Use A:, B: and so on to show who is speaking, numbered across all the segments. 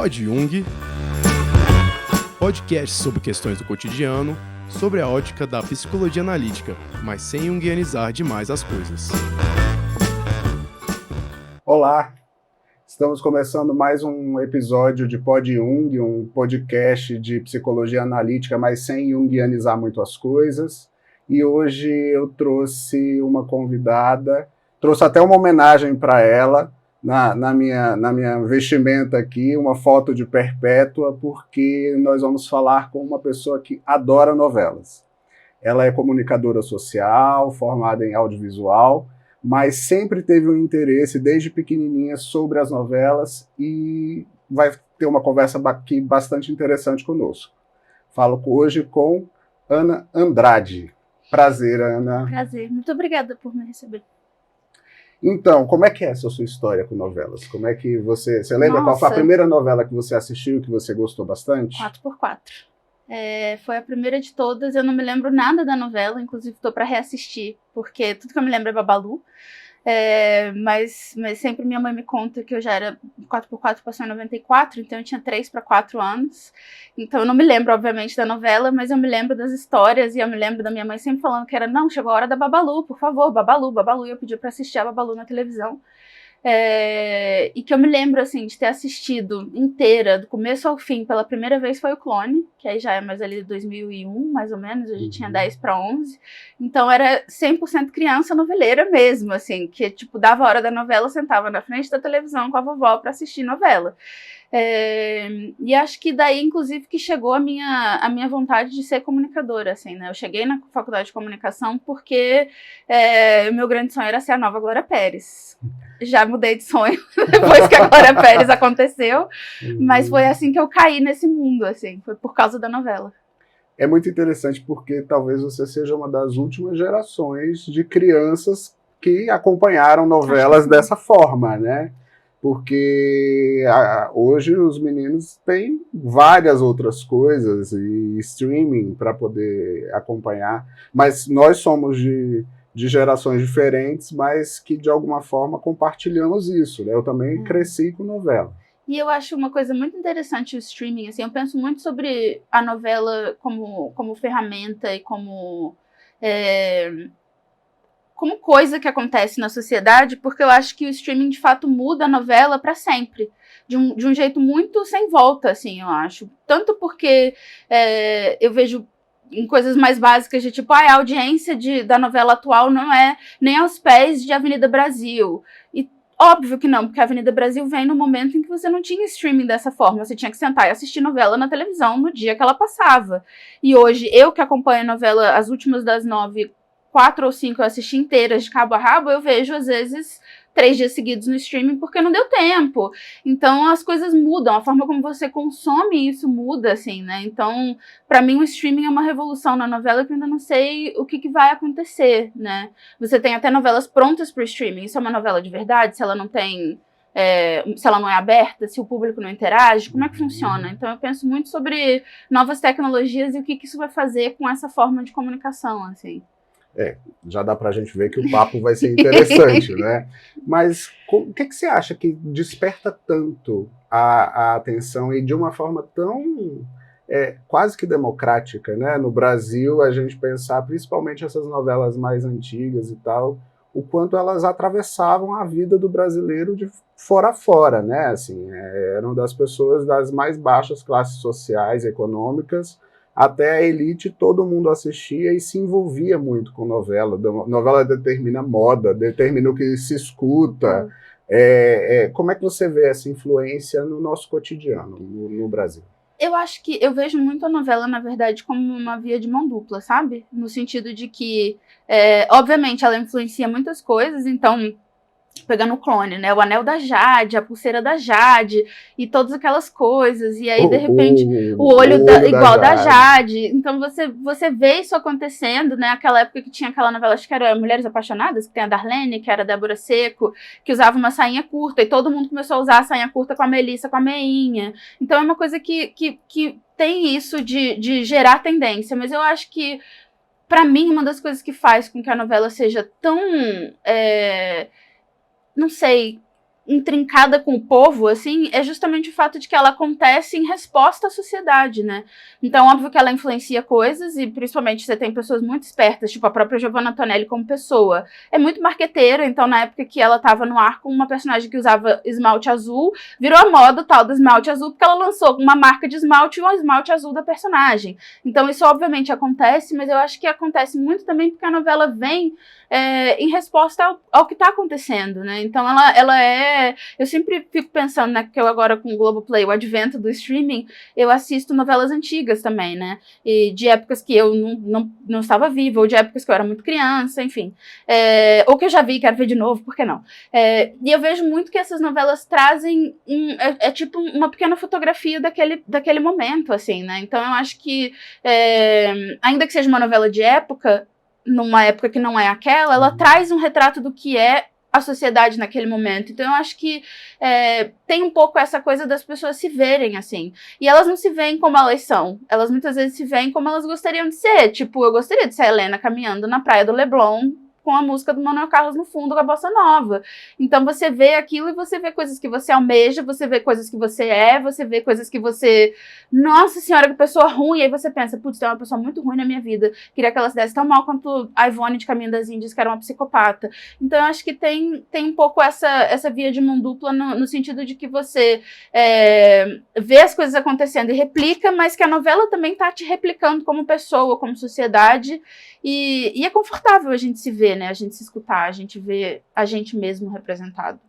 A: Pod Jung, podcast sobre questões do cotidiano, sobre a ótica da psicologia analítica, mas sem junguianizar demais as coisas.
B: Olá, estamos começando mais um episódio de Pod Jung, um podcast de psicologia analítica, mas sem junguianizar muito as coisas. E hoje eu trouxe uma convidada, trouxe até uma homenagem para ela, na minha vestimenta aqui, uma foto de Perpétua, porque nós vamos falar com uma pessoa que adora novelas. Ela é comunicadora social, formada em audiovisual, mas sempre teve um interesse, desde pequenininha, sobre as novelas e vai ter uma conversa aqui bastante interessante conosco. Falo hoje com Ana Andrade. Prazer, Ana.
C: Prazer. Muito obrigada por me receber.
B: Então, como é que é essa sua história com novelas? Como é que você lembra qual foi a primeira novela que você assistiu e que você gostou bastante?
C: 4x4. Foi a primeira de todas, eu não me lembro nada da novela, inclusive estou para reassistir, porque tudo que eu me lembro é Babalu. Mas sempre minha mãe me conta que eu já era 4x4, passou em 94, então eu tinha 3 para 4 anos. Então eu não me lembro, obviamente, da novela, mas eu me lembro das histórias e eu me lembro da minha mãe sempre falando que era, não, chegou a hora da Babalu, por favor, Babalu, Babalu, e eu pedi para assistir a Babalu na televisão. E que eu me lembro, assim, de ter assistido inteira, do começo ao fim, pela primeira vez foi o Clone, que aí já é mais ali de 2001, mais ou menos, eu já tinha 10 para 11, então era 100% criança noveleira mesmo, assim, que tipo, dava a hora da novela, sentava na frente da televisão com a vovó para assistir novela. E acho que daí, inclusive, que chegou a minha vontade de ser comunicadora, assim, né? Eu cheguei na faculdade de comunicação porque o meu grande sonho era ser a nova Glória Pérez. Já mudei de sonho depois que a Glória Pérez aconteceu, mas foi assim que eu caí nesse mundo, assim, foi por causa da novela.
B: É muito interessante porque talvez você seja uma das últimas gerações de crianças que acompanharam novelas dessa forma, né? Porque hoje os meninos têm várias outras coisas e streaming para poder acompanhar, mas nós somos de gerações diferentes, mas que de alguma forma compartilhamos isso, né? Eu também cresci com novela.
C: E eu acho uma coisa muito interessante o streaming, assim, eu penso muito sobre a novela como ferramenta e como coisa que acontece na sociedade, porque eu acho que o streaming de fato muda a novela para sempre, de um jeito muito sem volta, assim, eu acho. Tanto porque eu vejo em coisas mais básicas de tipo, a audiência da novela atual não é nem aos pés de Avenida Brasil. E óbvio que não, porque a Avenida Brasil vem no momento em que você não tinha streaming dessa forma, você tinha que sentar e assistir novela na televisão no dia que ela passava. E hoje, eu que acompanho a novela, as últimas das 9, 4 ou 5 eu assisti inteiras de cabo a rabo, eu vejo às vezes 3 dias seguidos no streaming porque não deu tempo. Então as coisas mudam, a forma como você consome isso muda, assim, né? Então, para mim o streaming é uma revolução na novela que eu ainda não sei o que vai acontecer, né? Você tem até novelas prontas para o streaming, isso é uma novela de verdade? Se ela não tem... se ela não é aberta, se o público não interage, como é que funciona? Então eu penso muito sobre novas tecnologias e o que isso vai fazer com essa forma de comunicação, assim.
B: Já dá pra gente ver que o papo vai ser interessante, né? Mas o que você acha que desperta tanto a atenção e de uma forma tão quase que democrática, né? No Brasil, a gente pensar, principalmente essas novelas mais antigas e tal, o quanto elas atravessavam a vida do brasileiro de fora a fora, né? Assim, eram das pessoas das mais baixas classes sociais, econômicas, até a elite, todo mundo assistia e se envolvia muito com novela. Novela determina moda, determina o que se escuta. Como é que você vê essa influência no nosso cotidiano, no Brasil?
C: Eu acho que eu vejo muito a novela, na verdade, como uma via de mão dupla, sabe? No sentido de que, obviamente, ela influencia muitas coisas, então... Pegando o Clone, né? O anel da Jade, a pulseira da Jade e todas aquelas coisas. E aí, de repente, o olho igual da Jade. Então, você vê isso acontecendo, né? Aquela época que tinha aquela novela, acho que era Mulheres Apaixonadas, que tem a Darlene, que era a Débora Seco, que usava uma sainha curta. E todo mundo começou a usar a sainha curta com a Melissa, com a Meinha. Então, é uma coisa que tem isso de gerar tendência. Mas eu acho que, pra mim, uma das coisas que faz com que a novela seja tão... não sei, intrincada com o povo, assim, é justamente o fato de que ela acontece em resposta à sociedade, né? Então, óbvio que ela influencia coisas, e principalmente você tem pessoas muito espertas, tipo a própria Giovanna Antonelli como pessoa. É muito marqueteira, então na época que ela tava no ar com uma personagem que usava esmalte azul, virou a moda o tal do esmalte azul, porque ela lançou uma marca de esmalte e um esmalte azul da personagem. Então isso obviamente acontece, mas eu acho que acontece muito também porque a novela vem em resposta ao que está acontecendo, né? Então ela é... Eu sempre fico pensando, né, que eu agora com o Globoplay, o advento do streaming, eu assisto novelas antigas também, né? E de épocas que eu não estava viva, ou de épocas que eu era muito criança, enfim. Ou que eu já vi, quero ver de novo, por que não? E eu vejo muito que essas novelas trazem tipo uma pequena fotografia daquele momento, assim, né? Então eu acho que, ainda que seja uma novela de época, numa época que não é aquela, ela traz um retrato do que é a sociedade naquele momento. Então eu acho que tem um pouco essa coisa das pessoas se verem assim. E elas não se veem como elas são. Elas muitas vezes se veem como elas gostariam de ser. Tipo, eu gostaria de ser a Helena caminhando na praia do Leblon com a música do Manuel Carlos no fundo, com a bossa nova. Então você vê aquilo e você vê coisas que você almeja, você vê coisas que você vê coisas que você... Nossa senhora, que pessoa ruim! E aí você pensa, putz, tem uma pessoa muito ruim na minha vida. Queria que ela se desse tão mal quanto a Ivone de Caminho das Índias, que era uma psicopata. Então eu acho que tem um pouco essa via de mão dupla no sentido de que você vê as coisas acontecendo e replica, mas que a novela também tá te replicando como pessoa, como sociedade. E é confortável a gente se ver, né? A gente se escutar, a gente ver a gente mesmo representado.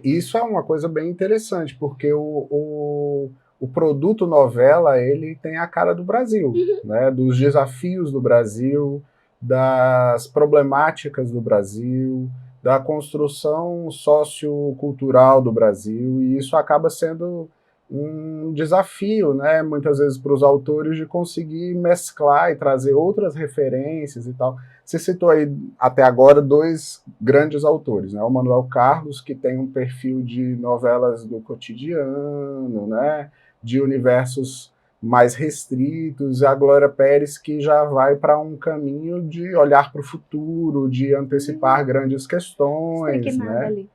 B: Isso é uma coisa bem interessante, porque o produto novela, ele tem a cara do Brasil, né? Dos desafios do Brasil, das problemáticas do Brasil, da construção sociocultural do Brasil, e isso acaba sendo um desafio, né, muitas vezes para os autores de conseguir mesclar e trazer outras referências e tal. Você citou aí até agora 2 grandes autores, né, o Manuel Carlos, que tem um perfil de novelas do cotidiano, né, de universos mais restritos, e a Glória Pérez, que já vai para um caminho de olhar para o futuro, de antecipar grandes questões, né?
C: Ali.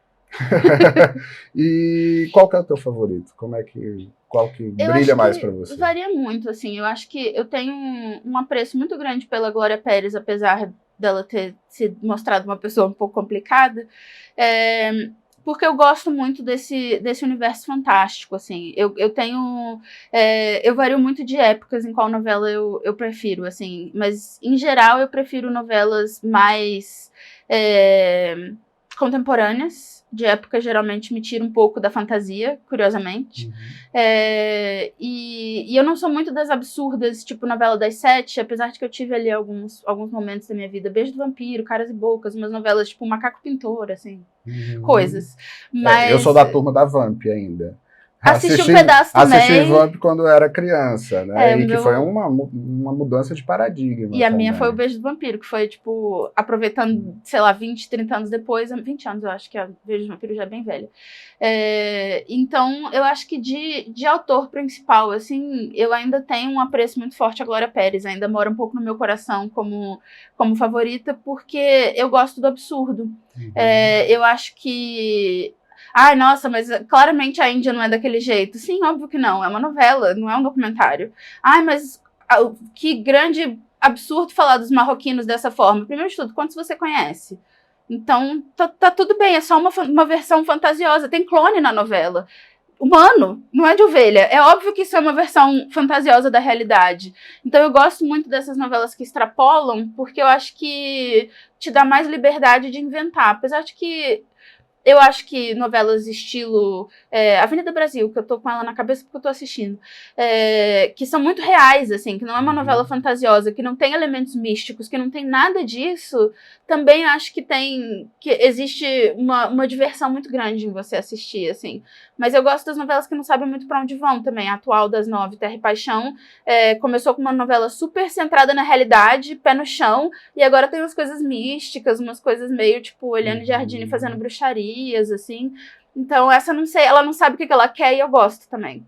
B: E qual que é o teu favorito? Qual que brilha mais para você?
C: Varia muito, assim. Eu acho que eu tenho um apreço muito grande pela Glória Pérez, apesar dela ter se mostrado uma pessoa um pouco complicada, porque eu gosto muito desse universo fantástico, assim. Eu tenho... eu vario muito de épocas em qual novela eu prefiro, assim. Mas, em geral, eu prefiro novelas mais contemporâneas, de época, geralmente me tira um pouco da fantasia, curiosamente. E eu não sou muito das absurdas, tipo novela das 7, apesar de que eu tive ali alguns momentos da minha vida. Beijo do Vampiro, Caras e Bocas, umas novelas tipo Macaco Pintor, assim, coisas. Mas
B: eu sou da turma da Vamp ainda.
C: Assisti um pedaço também.
B: Assisti Vamp quando eu era criança, né? Que foi uma mudança de paradigma.
C: E a minha foi o Beijo do Vampiro, que foi, tipo, aproveitando, sei lá, 20, 30 anos depois, 20 anos eu acho que a Beijo do Vampiro já é bem velha. Então, eu acho que de autor principal, assim, eu ainda tenho um apreço muito forte à Glória Pérez, ainda mora um pouco no meu coração como favorita, porque eu gosto do absurdo. Eu acho que... Ai, nossa, mas claramente a Índia não é daquele jeito. Sim, óbvio que não. É uma novela, não é um documentário. Ai, mas que grande absurdo falar dos marroquinos dessa forma. Primeiro de tudo, quantos você conhece? Então, tá tudo bem, é só uma versão fantasiosa. Tem clone na novela. Humano, não é de ovelha. É óbvio que isso é uma versão fantasiosa da realidade. Então eu gosto muito dessas novelas que extrapolam, porque eu acho que te dá mais liberdade de inventar. Apesar de que eu acho que novelas estilo Avenida Brasil, que eu tô com ela na cabeça porque eu tô assistindo, que são muito reais, assim, que não é uma novela fantasiosa, que não tem elementos místicos, que não tem nada disso, também acho que existe uma diversão muito grande em você assistir, assim. Mas eu gosto das novelas que não sabem muito pra onde vão também. A atual das 9, Terra e Paixão, começou com uma novela super centrada na realidade, pé no chão, e agora tem umas coisas místicas, umas coisas meio, tipo, Eliane Giardini fazendo bruxaria, assim. Então essa não sei, ela não sabe o que ela quer e eu gosto também.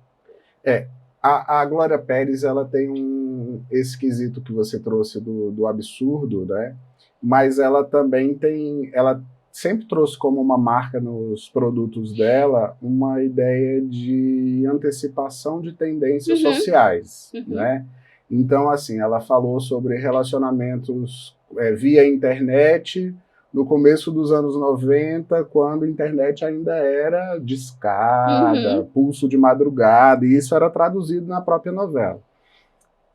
B: A Glória Pérez, ela tem esse quesito que você trouxe do absurdo, né? Mas ela também ela sempre trouxe como uma marca nos produtos dela uma ideia de antecipação de tendências sociais, né? Então, assim, ela falou sobre relacionamentos via internet no começo dos anos 90, quando a internet ainda era discada, pulso de madrugada, e isso era traduzido na própria novela.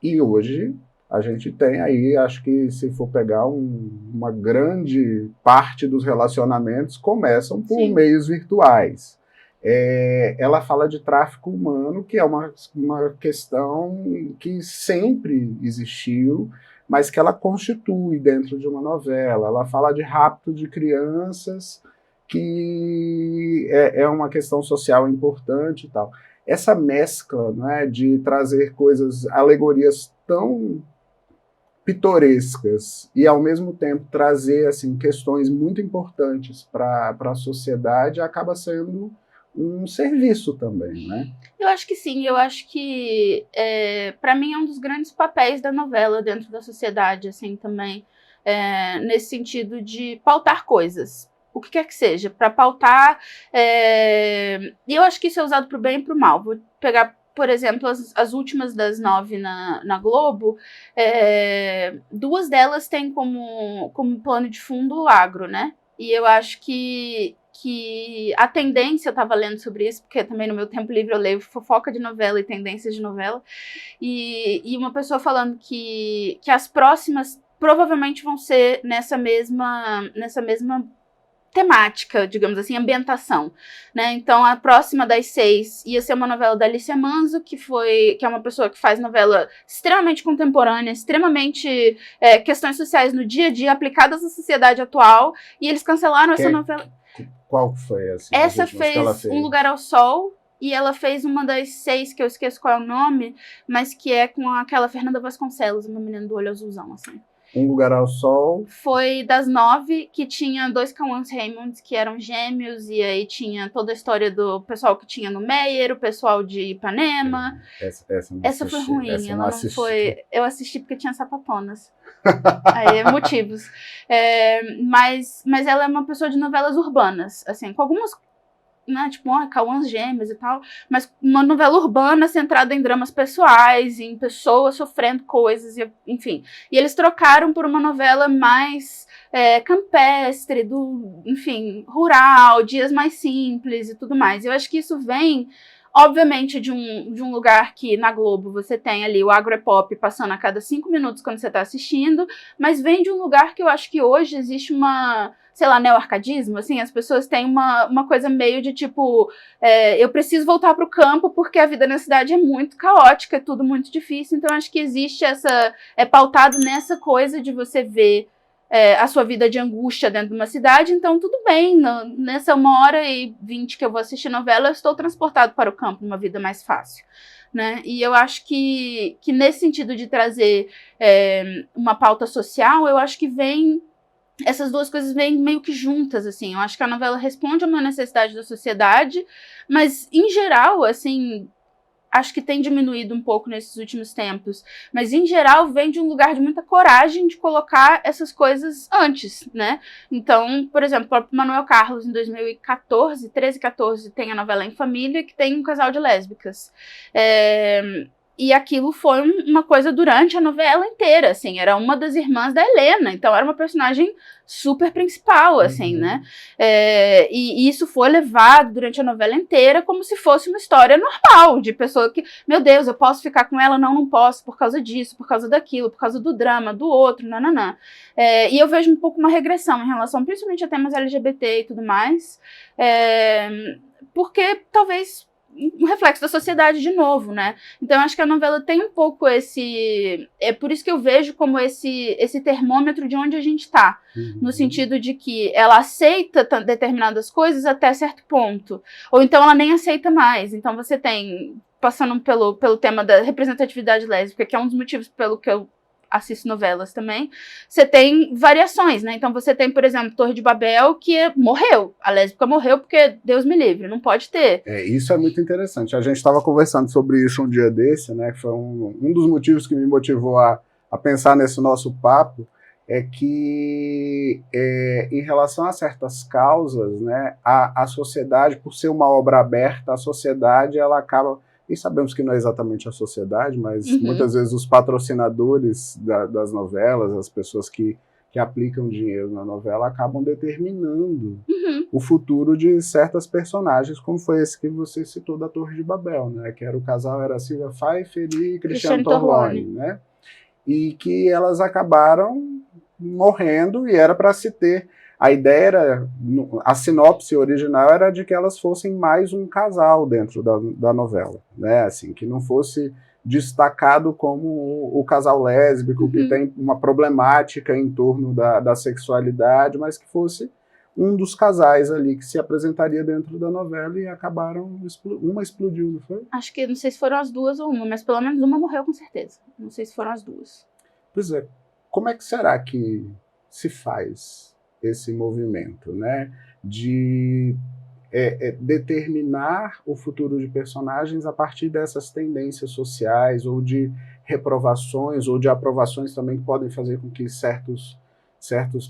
B: E hoje a gente tem aí, acho que se for pegar uma grande parte dos relacionamentos começam por meios virtuais. Ela fala de tráfico humano, que é uma questão que sempre existiu, mas que ela constitui dentro de uma novela. Ela fala de rapto de crianças, que é uma questão social importante e tal. Essa mescla, né, de trazer coisas, alegorias tão pitorescas e, ao mesmo tempo, trazer assim, questões muito importantes para a sociedade, acaba sendo um serviço também, né?
C: Eu acho que sim, eu acho que para mim é um dos grandes papéis da novela dentro da sociedade, assim, também, nesse sentido de pautar coisas, o que quer que seja, para pautar, e eu acho que isso é usado para o bem e para o mal. Vou pegar, por exemplo, as últimas das 9 na Globo, 2 delas têm como plano de fundo o agro, né? E eu acho que a tendência, eu estava lendo sobre isso, porque também no meu tempo livre eu leio fofoca de novela e tendências de novela, e uma pessoa falando que as próximas provavelmente vão ser nessa mesma temática, digamos assim, ambientação, né? Então a próxima das 6 ia ser uma novela da Alicia Manzo, que é uma pessoa que faz novela extremamente contemporânea, extremamente questões sociais no dia a dia aplicadas à sociedade atual, e eles cancelaram essa novela.
B: Qual foi essa?
C: Essa fez Um Lugar ao Sol, e ela fez uma das 6, que eu esqueço qual é o nome, mas que é com aquela Fernanda Vasconcelos, uma menina do olho azulzão, assim.
B: Um Lugar ao Sol.
C: Foi das 9, que tinha 2 Cauãs Raymonds, que eram gêmeos, e aí tinha toda a história do pessoal que tinha no Meyer, o pessoal de Ipanema. Essa foi ruim, ela não foi... Eu assisti porque tinha sapatonas. Aí, motivos. Mas ela é uma pessoa de novelas urbanas, assim, com algumas, né, tipo, Cauãs Gêmeos e tal, mas uma novela urbana centrada em dramas pessoais, em pessoas sofrendo coisas, enfim. E eles trocaram por uma novela mais campestre, enfim, rural, dias mais simples e tudo mais. Eu acho que isso vem, obviamente, de um lugar que na Globo você tem ali o agropop passando a cada 5 minutos quando você está assistindo, mas vem de um lugar que eu acho que hoje existe uma, sei lá, neo-arcadismo, assim, as pessoas têm uma coisa meio de tipo, eu preciso voltar para o campo porque a vida na cidade é muito caótica, é tudo muito difícil, então acho que existe pautado nessa coisa de você ver a sua vida de angústia dentro de uma cidade, então tudo bem, nessa 1h20 que eu vou assistir novela, eu estou transportado para o campo, numa vida mais fácil, né? E eu acho que nesse sentido de trazer uma pauta social, eu acho que essas duas coisas vêm meio que juntas, assim. Eu acho que a novela responde a uma necessidade da sociedade, mas, em geral, assim, acho que tem diminuído um pouco nesses últimos tempos, mas, em geral, vem de um lugar de muita coragem de colocar essas coisas antes, né? Então, por exemplo, o próprio Manuel Carlos, em 2014, 13, 14, tem a novela Em Família, que tem um casal de lésbicas. E aquilo foi uma coisa durante a novela inteira, assim, era uma das irmãs da Helena, então era uma personagem super principal, assim, né? E isso foi levado durante a novela inteira como se fosse uma história normal, de pessoa que, meu Deus, eu posso ficar com ela? Não posso, por causa disso, por causa daquilo, por causa do drama, do outro, nananã. E eu vejo um pouco uma regressão em relação, principalmente a temas LGBT e tudo mais, porque talvez um reflexo da sociedade de novo, né? Então eu acho que a novela tem um pouco esse... É por isso que eu vejo como esse termômetro de onde a gente tá, no sentido de que ela aceita determinadas coisas até certo ponto, ou então ela nem aceita mais. Então você tem, passando pelo tema da representatividade lésbica, que é um dos motivos pelo que eu assisto novelas também, você tem variações, né? Então você tem, por exemplo, Torre de Babel, que morreu. A lésbica morreu porque, Deus me livre, não pode ter.
B: Isso é muito interessante. A gente estava conversando sobre isso um dia desse, né? Que foi um dos motivos que me motivou a pensar nesse nosso papo. é que, em relação a certas causas, né, a sociedade, por ser uma obra aberta, a sociedade ela acaba, e sabemos que não é exatamente a sociedade, mas muitas vezes os patrocinadores das novelas, as pessoas que aplicam dinheiro na novela, acabam determinando o futuro de certas personagens, como foi esse que você citou da Torre de Babel, né, que era o casal, era Silvia Pfeiffer e Cristiano Torlone, né, e que elas acabaram morrendo, e era para se ter, a ideia era, a sinopse original era de que elas fossem mais um casal dentro da novela, né, assim, que não fosse destacado como o casal lésbico, que tem uma problemática em torno da sexualidade, mas que fosse um dos casais ali que se apresentaria dentro da novela, e acabaram, uma explodiu, não foi?
C: Acho que, não sei se foram as duas ou uma, mas pelo menos uma morreu com certeza. Não sei se foram as duas.
B: Pois é, como é que será que se faz esse movimento, né, de determinar o futuro de personagens a partir dessas tendências sociais, ou de reprovações, ou de aprovações também, que podem fazer com que certos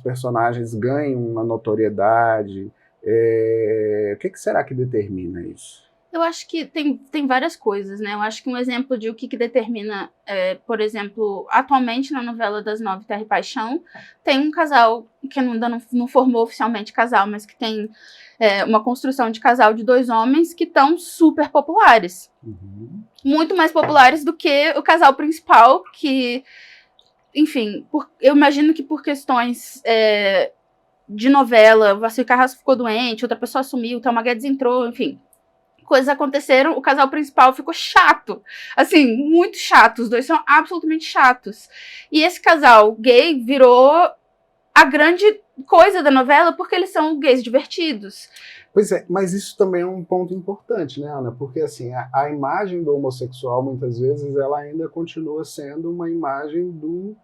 B: personagens ganhem uma notoriedade? O que será que determina isso?
C: Eu acho que tem várias coisas, né? Eu acho que um exemplo de o que determina, por exemplo, atualmente na novela das 9, Terra e Paixão, tem um casal que ainda não formou oficialmente casal, mas que tem uma construção de casal de 2 homens que estão super populares. Muito mais populares do que o casal principal, que, enfim, eu imagino que por questões de novela, o Vacir Carrasco ficou doente, outra pessoa assumiu, o Thelma Guedes entrou, enfim, coisas aconteceram, o casal principal ficou chato, assim, muito chato, os dois são absolutamente chatos, e esse casal gay virou a grande coisa da novela, porque eles são gays divertidos.
B: Pois é, mas isso também é um ponto importante, né, Ana? Porque, assim, a imagem do homossexual, muitas vezes, ela ainda continua sendo uma imagem do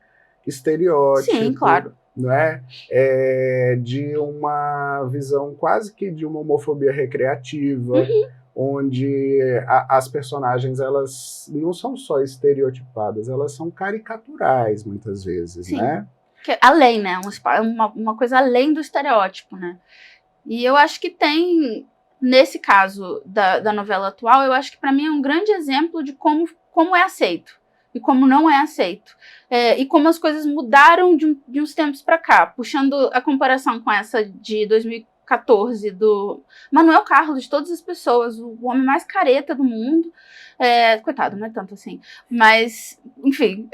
B: estereótipo.
C: Sim, claro.
B: Não é? De uma visão quase que de uma homofobia recreativa, onde as personagens, elas não são só estereotipadas, elas são caricaturais, muitas vezes,
C: Sim.
B: né?
C: Que além, né? Uma coisa além do estereótipo, né? E eu acho que tem, nesse caso da novela atual, eu acho que para mim é um grande exemplo de como é aceito e como não é aceito. E como as coisas mudaram de uns tempos para cá. Puxando a comparação com essa de 2014, do Manuel Carlos, de todas as pessoas, o homem mais careta do mundo. Coitado, não é tanto assim. Mas, enfim,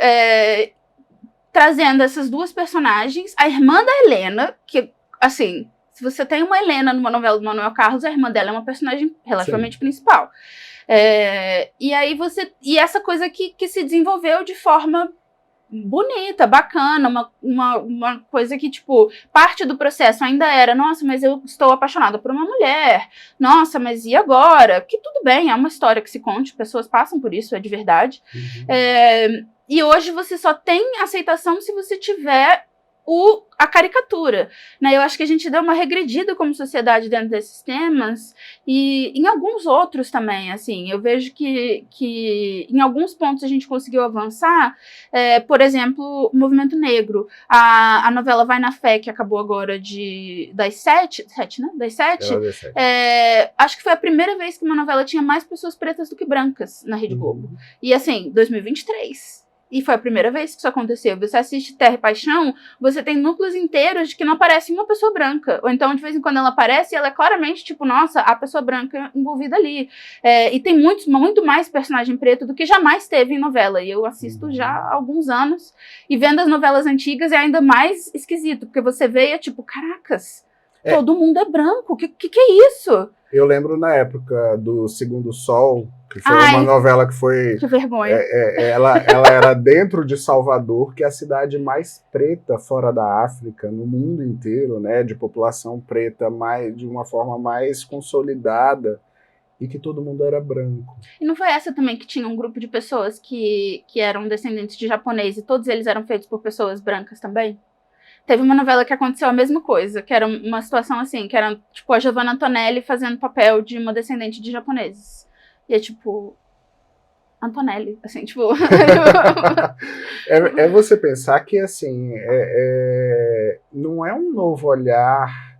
C: trazendo essas duas personagens, a irmã da Helena, que, assim, se você tem uma Helena numa novela do Manuel Carlos, a irmã dela é uma personagem relativamente principal. E aí e essa coisa que se desenvolveu de forma bonita, bacana, uma coisa que, tipo, parte do processo ainda era, nossa, mas eu estou apaixonada por uma mulher, nossa, mas e agora? Que tudo bem, é uma história que se conte, pessoas passam por isso, é de verdade. E hoje você só tem aceitação se você tiver a caricatura, né? Eu acho que a gente deu uma regredida como sociedade dentro desses temas, e em alguns outros também, assim, eu vejo que em alguns pontos a gente conseguiu avançar, por exemplo, o movimento negro, a novela Vai na Fé, que acabou agora das 7, né? Das 7, acho que foi a primeira vez que uma novela tinha mais pessoas pretas do que brancas na Rede Globo, e assim, 2023. E foi a primeira vez que isso aconteceu. Você assiste Terra e Paixão, você tem núcleos inteiros de que não aparece uma pessoa branca. Ou então, de vez em quando ela aparece, e ela é claramente, tipo, nossa, a pessoa branca envolvida ali. E tem muito mais personagem preto do que jamais teve em novela. E eu assisto já há alguns anos. E vendo as novelas antigas é ainda mais esquisito. Porque você vê e é tipo, caracas, todo mundo é branco. Que é isso?
B: Eu lembro na época do Segundo Sol, que foi uma novela que foi...
C: Que vergonha.
B: Ela era dentro de Salvador, que é a cidade mais preta fora da África, no mundo inteiro, né? De população preta, de uma forma mais consolidada, e que todo mundo era branco.
C: E não foi essa também que tinha um grupo de pessoas que eram descendentes de japonês, e todos eles eram feitos por pessoas brancas também? Teve uma novela que aconteceu a mesma coisa, que era uma situação assim, que era tipo a Giovanna Antonelli fazendo papel de uma descendente de japoneses. E é tipo... Antonelli, assim, tipo...
B: É você pensar que, assim, não é um novo olhar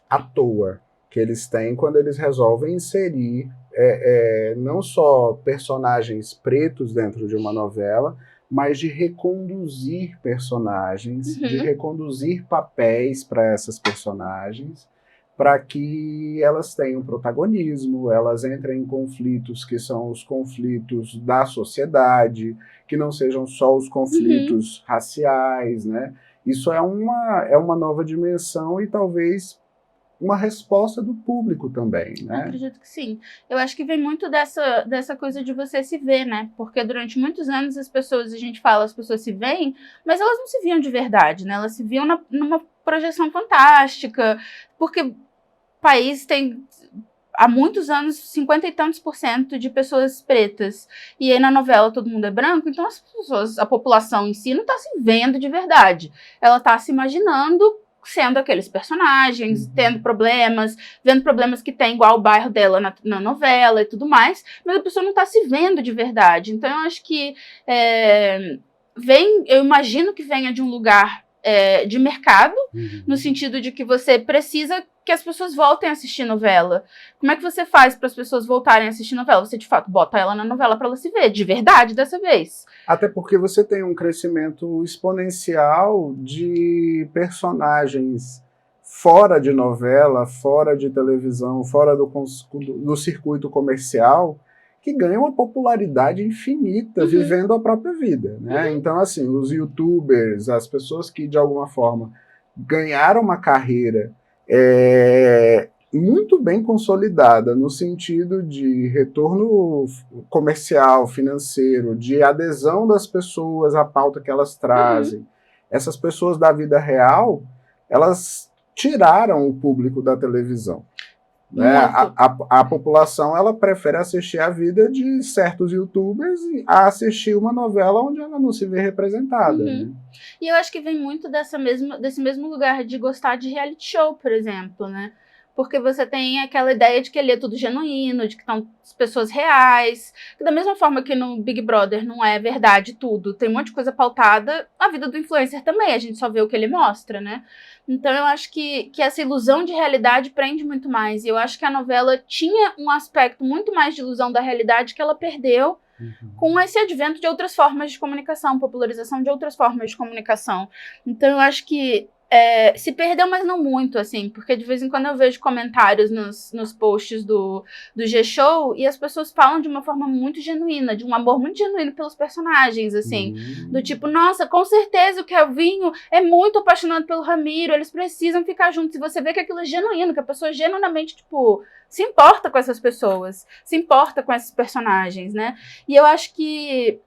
B: à toa que eles têm quando eles resolvem inserir não só personagens pretos dentro de uma novela, mas de reconduzir personagens, de reconduzir papéis para essas personagens, para que elas tenham protagonismo, elas entrem em conflitos que são os conflitos da sociedade, que não sejam só os conflitos raciais, né? Isso é uma nova dimensão e talvez uma resposta do público também, né?
C: Acredito que sim. Eu acho que vem muito dessa coisa de você se ver, né? Porque durante muitos anos as pessoas se veem, mas elas não se viam de verdade, né? Elas se viam numa projeção fantástica, porque o país tem há muitos anos 50 e tantos % de pessoas pretas. E aí na novela todo mundo é branco, então a população em si não está se vendo de verdade. Ela está se imaginando sendo aqueles personagens, tendo problemas, vendo problemas que tem igual o bairro dela na novela e tudo mais, mas a pessoa não está se vendo de verdade. Então eu acho que eu imagino que venha de um lugar de mercado, no sentido de que você precisa que as pessoas voltem a assistir novela. Como é que você faz para as pessoas voltarem a assistir novela? Você, de fato, bota ela na novela para ela se ver, de verdade, dessa vez.
B: Até porque você tem um crescimento exponencial de personagens fora de novela, fora de televisão, fora do circuito comercial, que ganham uma popularidade infinita vivendo a própria vida, né? Então, assim, os youtubers, as pessoas que, de alguma forma, ganharam uma carreira muito bem consolidada no sentido de retorno comercial, financeiro, de adesão das pessoas à pauta que elas trazem. Essas pessoas da vida real, elas tiraram o público da televisão. Né? A população ela prefere assistir a vida de certos youtubers a assistir uma novela onde ela não se vê representada. Né?
C: E eu acho que vem muito desse mesmo lugar de gostar de reality show, por exemplo, né? Porque você tem aquela ideia de que ele é tudo genuíno, de que estão as pessoas reais. Que da mesma forma que no Big Brother não é verdade tudo, tem um monte de coisa pautada, a vida do influencer também, a gente só vê o que ele mostra, né? Então eu acho que essa ilusão de realidade prende muito mais. E eu acho que a novela tinha um aspecto muito mais de ilusão da realidade que ela perdeu com esse advento de outras formas de comunicação, popularização de outras formas de comunicação. Então eu acho que se perdeu, mas não muito, assim, porque de vez em quando eu vejo comentários nos posts do G-Show e as pessoas falam de uma forma muito genuína, de um amor muito genuíno pelos personagens, assim, do tipo, nossa, com certeza o Kelvinho é muito apaixonado pelo Ramiro, eles precisam ficar juntos, e você vê que aquilo é genuíno, que a pessoa genuinamente, tipo, se importa com essas pessoas, se importa com esses personagens, né, e eu acho que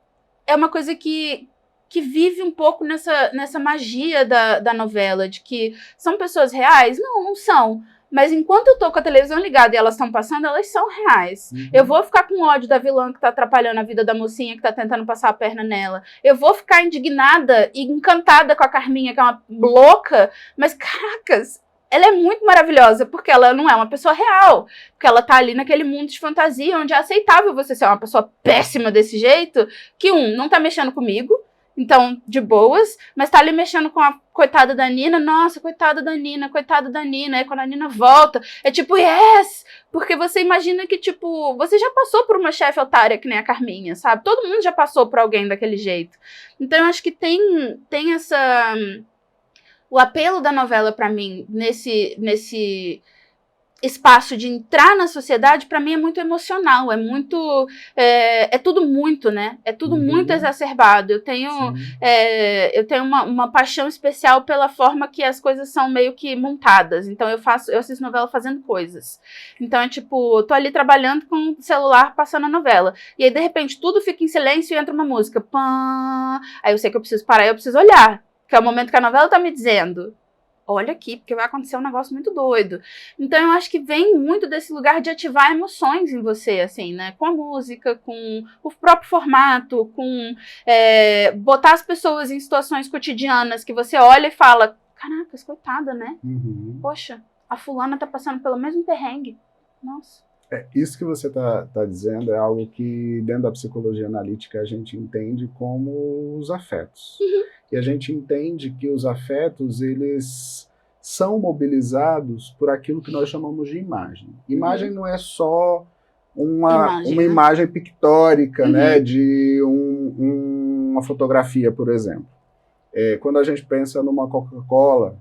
C: é uma coisa que vive um pouco nessa magia da novela, de que são pessoas reais? Não são. Mas enquanto eu tô com a televisão ligada e elas estão passando, elas são reais. Eu vou ficar com ódio da vilã que tá atrapalhando a vida da mocinha que tá tentando passar a perna nela. Eu vou ficar indignada e encantada com a Carminha, que é uma louca. Mas, caracas, ela é muito maravilhosa, porque ela não é uma pessoa real. Porque ela tá ali naquele mundo de fantasia, onde é aceitável você ser uma pessoa péssima desse jeito, que não tá mexendo comigo, então, de boas, mas tá ali mexendo com a coitada da Nina, nossa, coitada da Nina, aí quando a Nina volta, é tipo, yes! Porque você imagina que, tipo, você já passou por uma chefe otária que nem a Carminha, sabe? Todo mundo já passou por alguém daquele jeito. Então, eu acho que tem essa... O apelo da novela pra mim, nesse espaço de entrar na sociedade, para mim é muito emocional, é tudo muito, né? É tudo muito exacerbado. Eu tenho uma paixão especial pela forma que as coisas são meio que montadas. Então eu assisto novela fazendo coisas. Então é tipo, tô ali trabalhando com o celular passando a novela. E aí de repente tudo fica em silêncio e entra uma música. Pã! Aí eu sei que eu preciso parar e eu preciso olhar, que é o momento que a novela tá me dizendo: olha aqui, porque vai acontecer um negócio muito doido. Então eu acho que vem muito desse lugar de ativar emoções em você, assim, né? Com a música, com o próprio formato, com botar as pessoas em situações cotidianas que você olha e fala, caracas, coitada, né? Poxa, a fulana tá passando pelo mesmo perrengue. Nossa.
B: Isso que você tá dizendo é algo que, dentro da psicologia analítica, a gente entende como os afetos. E a gente entende que os afetos, eles são mobilizados por aquilo que nós chamamos de imagem. Imagem não é só uma imagem pictórica, né, de uma fotografia, por exemplo. Quando a gente pensa numa Coca-Cola,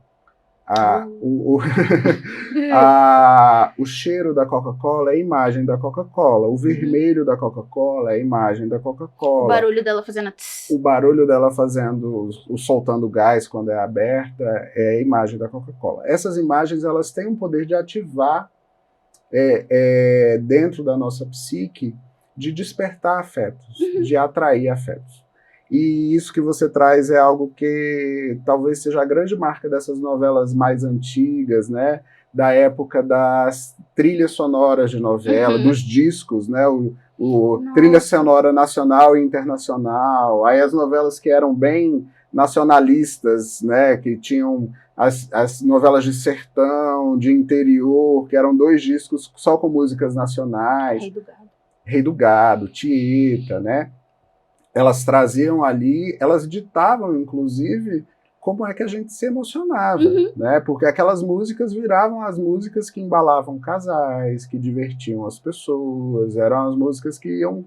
B: o cheiro da Coca-Cola é a imagem da Coca-Cola, o vermelho da Coca-Cola é a imagem da Coca-Cola.
C: O barulho dela fazendo...
B: O barulho dela soltando gás quando é aberta é a imagem da Coca-Cola. Essas imagens, elas têm o poder de ativar dentro da nossa psique, de despertar afetos, de atrair afetos. E isso que você traz é algo que talvez seja a grande marca dessas novelas mais antigas, né? Da época das trilhas sonoras de novela, dos discos, né? Trilha sonora nacional e internacional. Aí as novelas que eram bem nacionalistas, né? Que tinham as novelas de sertão, de interior, que eram 2 discos só com músicas nacionais. Rei do Gado, Tieta, né? Elas traziam ali, elas ditavam, inclusive, como é que a gente se emocionava, né? Porque aquelas músicas viravam as músicas que embalavam casais, que divertiam as pessoas, eram as músicas que iam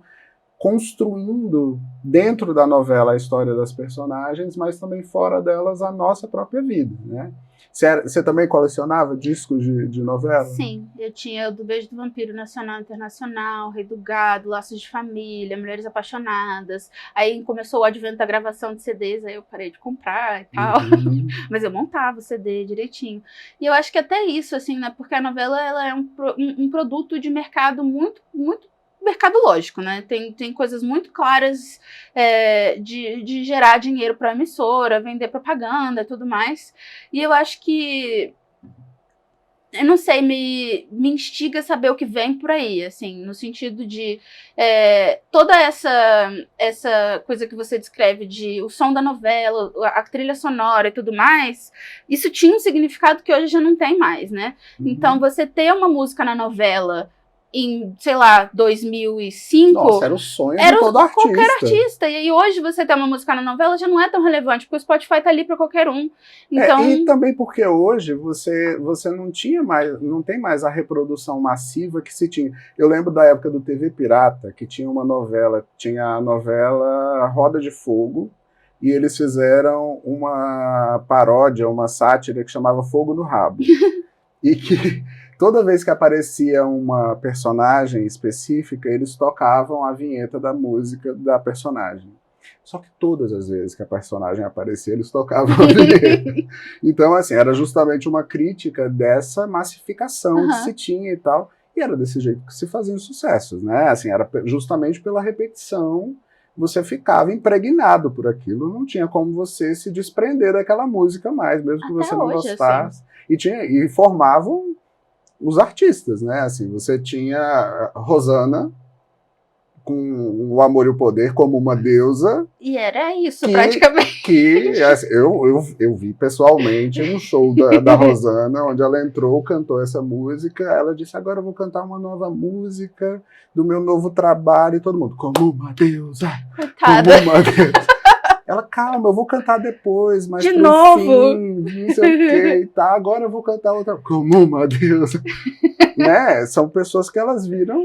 B: construindo dentro da novela a história das personagens, mas também fora delas a nossa própria vida, né? Você também colecionava discos de novela?
C: Sim, eu tinha o do Beijo do Vampiro Nacional e Internacional, Rei do Gado, Laços de Família, Mulheres Apaixonadas. Aí começou o advento da gravação de CDs, aí eu parei de comprar e tal. Mas eu montava o CD direitinho. E eu acho que até isso, assim, né? Porque a novela ela é um produto de mercado muito mercadológico, né? Tem coisas muito claras de gerar dinheiro para a emissora, vender propaganda e tudo mais. E eu acho que, eu não sei, me instiga a saber o que vem por aí, assim, no sentido de toda essa coisa que você descreve de o som da novela, a trilha sonora e tudo mais, isso tinha um significado que hoje já não tem mais, né? Então, você ter uma música na novela em, sei lá, 2005...
B: Nossa, era o sonho de todo artista.
C: Qualquer artista. E aí hoje você ter uma música na novela já não é tão relevante, porque o Spotify tá ali para qualquer um. Então...
B: e também porque hoje você não tem mais a reprodução massiva que se tinha. Eu lembro da época do TV Pirata, que tinha a novela Roda de Fogo, e eles fizeram uma paródia, uma sátira que chamava Fogo no Rabo. E que... toda vez que aparecia uma personagem específica, eles tocavam a vinheta da música da personagem. Só que todas as vezes que a personagem aparecia, eles tocavam a vinheta. Então, assim, era justamente uma crítica dessa massificação que se tinha e tal. E era desse jeito que se faziam sucessos, né? Assim, era justamente pela repetição, você ficava impregnado por aquilo. Não tinha como você se desprender daquela música mais, mesmo que você não gostasse. Assim. E formavam os artistas, né? Assim, você tinha Rosana com o Amor e o Poder como uma deusa.
C: E era isso, praticamente.
B: Que assim, eu vi pessoalmente no show da Rosana, onde ela entrou, cantou essa música, ela disse, agora eu vou cantar uma nova música do meu novo trabalho, e todo mundo, como uma deusa,
C: coitada.
B: Como uma deusa. Ela, calma, eu vou cantar depois, mas
C: de novo,
B: fim, não sei o que, tá? Agora eu vou cantar outra, como uma deusa. Né? São pessoas que elas viram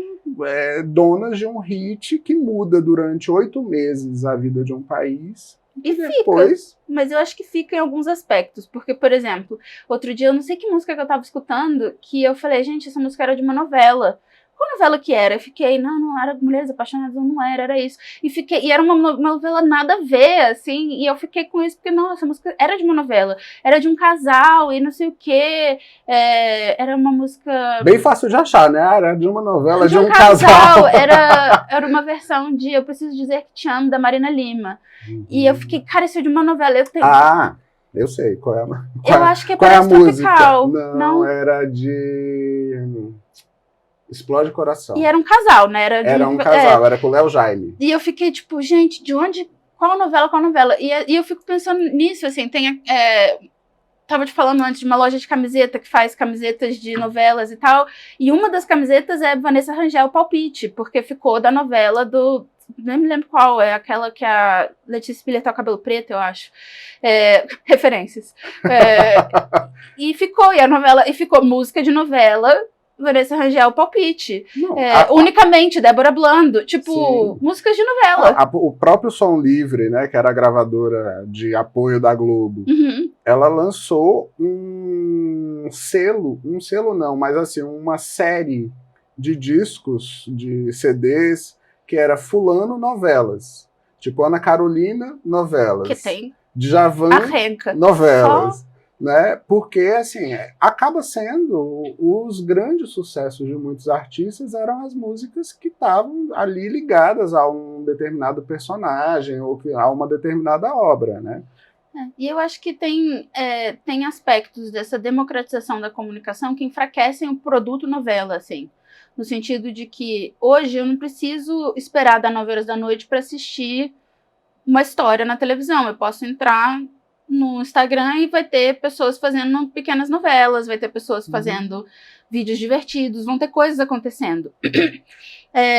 B: donas de um hit que muda durante 8 meses a vida de um país.
C: E
B: depois...
C: fica, mas eu acho que fica em alguns aspectos, porque, por exemplo, outro dia eu não sei que música que eu tava escutando, que eu falei, gente, essa música era de uma novela. Qual novela que era? Eu fiquei, não era Mulheres Apaixonadas, não era isso. E era uma novela nada a ver, assim, e eu fiquei com isso, porque, não, essa música era de uma novela, era de um casal, e não sei o quê, era uma música...
B: Bem fácil de achar, né? Era de uma novela, de um casal.
C: Era uma versão de Eu Preciso Dizer Que Te Amo, da Marina Lima. E eu fiquei, cara, isso é de uma novela,
B: eu sei, qual é
C: eu acho que é Paraíso Tropical.
B: Não, era de... Explode Coração.
C: E era um casal, né?
B: Era um casal, era com o Léo Jaime.
C: E eu fiquei tipo, gente, de onde... Qual novela? E eu fico pensando nisso, assim, tem... tava te falando antes de uma loja de camiseta que faz camisetas de novelas e tal, e uma das camisetas é Vanessa Rangel Palpite, porque ficou da novela do... Nem me lembro qual, é aquela que a Letícia Spiller tá o cabelo preto, eu acho. Referências. E ficou música de novela, Vanessa Rangel Palpite.
B: Não,
C: unicamente, Débora Blando. Tipo,
B: sim.
C: músicas de novela.
B: O próprio Som Livre, né, que era a gravadora de apoio da Globo, ela lançou um selo não, mas assim, uma série de discos, de CDs, que era Fulano Novelas. Tipo, Ana Carolina, novelas.
C: Que tem.
B: Djavan,
C: Arranca.
B: novelas. Né? Porque, assim, acaba sendo os grandes sucessos de muitos artistas eram as músicas que estavam ali ligadas a um determinado personagem ou a uma determinada obra, né?
C: E eu acho que tem aspectos dessa democratização da comunicação que enfraquecem o produto novela, assim. No sentido de que hoje eu não preciso esperar dar 9 horas da noite para assistir uma história na televisão. Eu posso entrar no Instagram e vai ter pessoas fazendo pequenas novelas, vai ter pessoas fazendo vídeos divertidos, vão ter coisas acontecendo.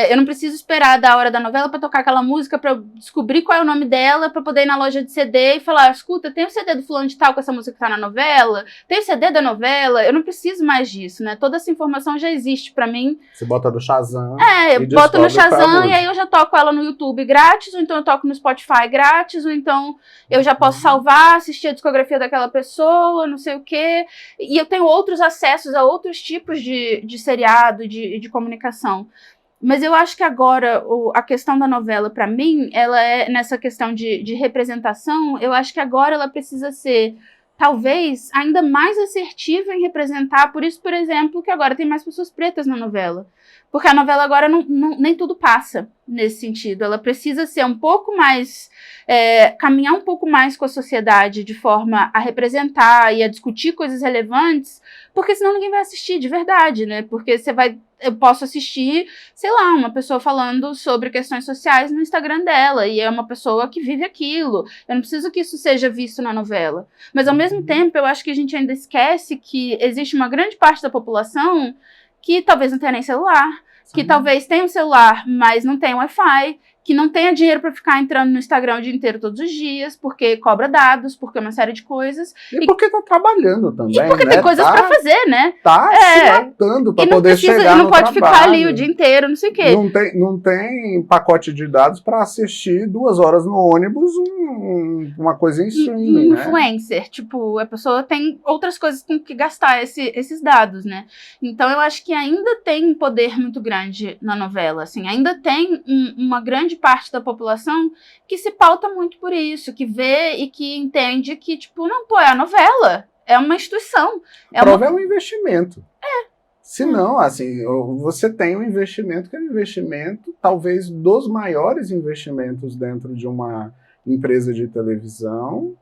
C: Eu não preciso esperar da hora da novela para tocar aquela música, para eu descobrir qual é o nome dela, para poder ir na loja de CD e falar, escuta, tem o CD do fulano de tal com essa música que tá na novela, tem o CD da novela, eu não preciso mais disso, né? Toda essa informação já existe para mim.
B: Você bota no Shazam.
C: Eu boto no Shazam e aí eu já toco ela no YouTube grátis, ou então eu toco no Spotify grátis, ou então eu já posso salvar, assistir a discografia daquela pessoa, não sei o quê. E eu tenho outros acessos a outros tipos de seriado, de comunicação. Mas eu acho que agora a questão da novela, para mim, ela é nessa questão de representação, eu acho que agora ela precisa ser, talvez, ainda mais assertiva em representar, por isso, por exemplo, que agora tem mais pessoas pretas na novela. Porque a novela agora nem tudo passa nesse sentido. Ela precisa ser um pouco mais... caminhar um pouco mais com a sociedade de forma a representar e a discutir coisas relevantes, porque senão ninguém vai assistir de verdade, né? Porque eu posso assistir, sei lá, uma pessoa falando sobre questões sociais no Instagram dela, e é uma pessoa que vive aquilo. Eu não preciso que isso seja visto na novela. Mas, ao mesmo tempo, eu acho que a gente ainda esquece que existe uma grande parte da população que talvez não tenha nem celular, que talvez tenha um celular, mas não tem Wi-Fi, que não tenha dinheiro para ficar entrando no Instagram o dia inteiro todos os dias, porque cobra dados, porque uma série de coisas.
B: E porque tá trabalhando também,
C: e porque
B: né?
C: tem coisas para fazer, né?
B: Tá se matando para poder chegar no
C: não pode
B: trabalho.
C: Ficar ali o dia inteiro, não sei o quê.
B: Não tem pacote de dados para assistir 2 horas no ônibus uma coisa em streaming,
C: influencer, né? Tipo, a pessoa tem outras coisas com que gastar esses dados, né? Então eu acho que ainda tem um poder muito grande na novela, assim, ainda tem uma grande parte da população que se pauta muito por isso, que vê e que entende que, tipo, não, pô, é a novela, é uma instituição.
B: É um investimento. Se não, assim, você tem um investimento que é um investimento, talvez, dos maiores investimentos dentro de uma empresa de televisão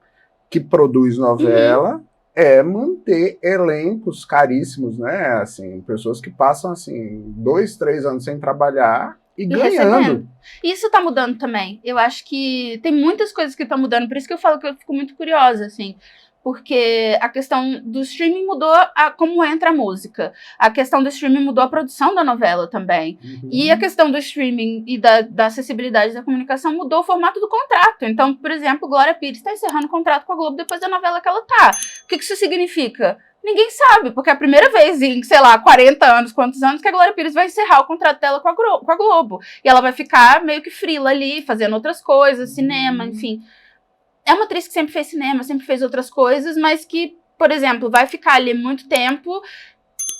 B: que produz novela, é manter elencos caríssimos, né? Assim, pessoas que passam, assim, 2, 3 anos sem trabalhar e ganhando.
C: Recebendo. Isso tá mudando também. Eu acho que tem muitas coisas que estão mudando, por isso que eu falo que eu fico muito curiosa, assim. Porque a questão do streaming mudou como entra a música. A questão do streaming mudou a produção da novela também. E a questão do streaming e da acessibilidade da comunicação mudou o formato do contrato. Então, por exemplo, Glória Pires está encerrando o contrato com a Globo depois da novela que ela tá. O que isso significa? Ninguém sabe, porque é a primeira vez em, sei lá, 40 anos, quantos anos, que a Glória Pires vai encerrar o contrato dela com a Globo. E ela vai ficar meio que frila ali, fazendo outras coisas, cinema, enfim. É uma atriz que sempre fez cinema, sempre fez outras coisas, mas que, por exemplo, vai ficar ali muito tempo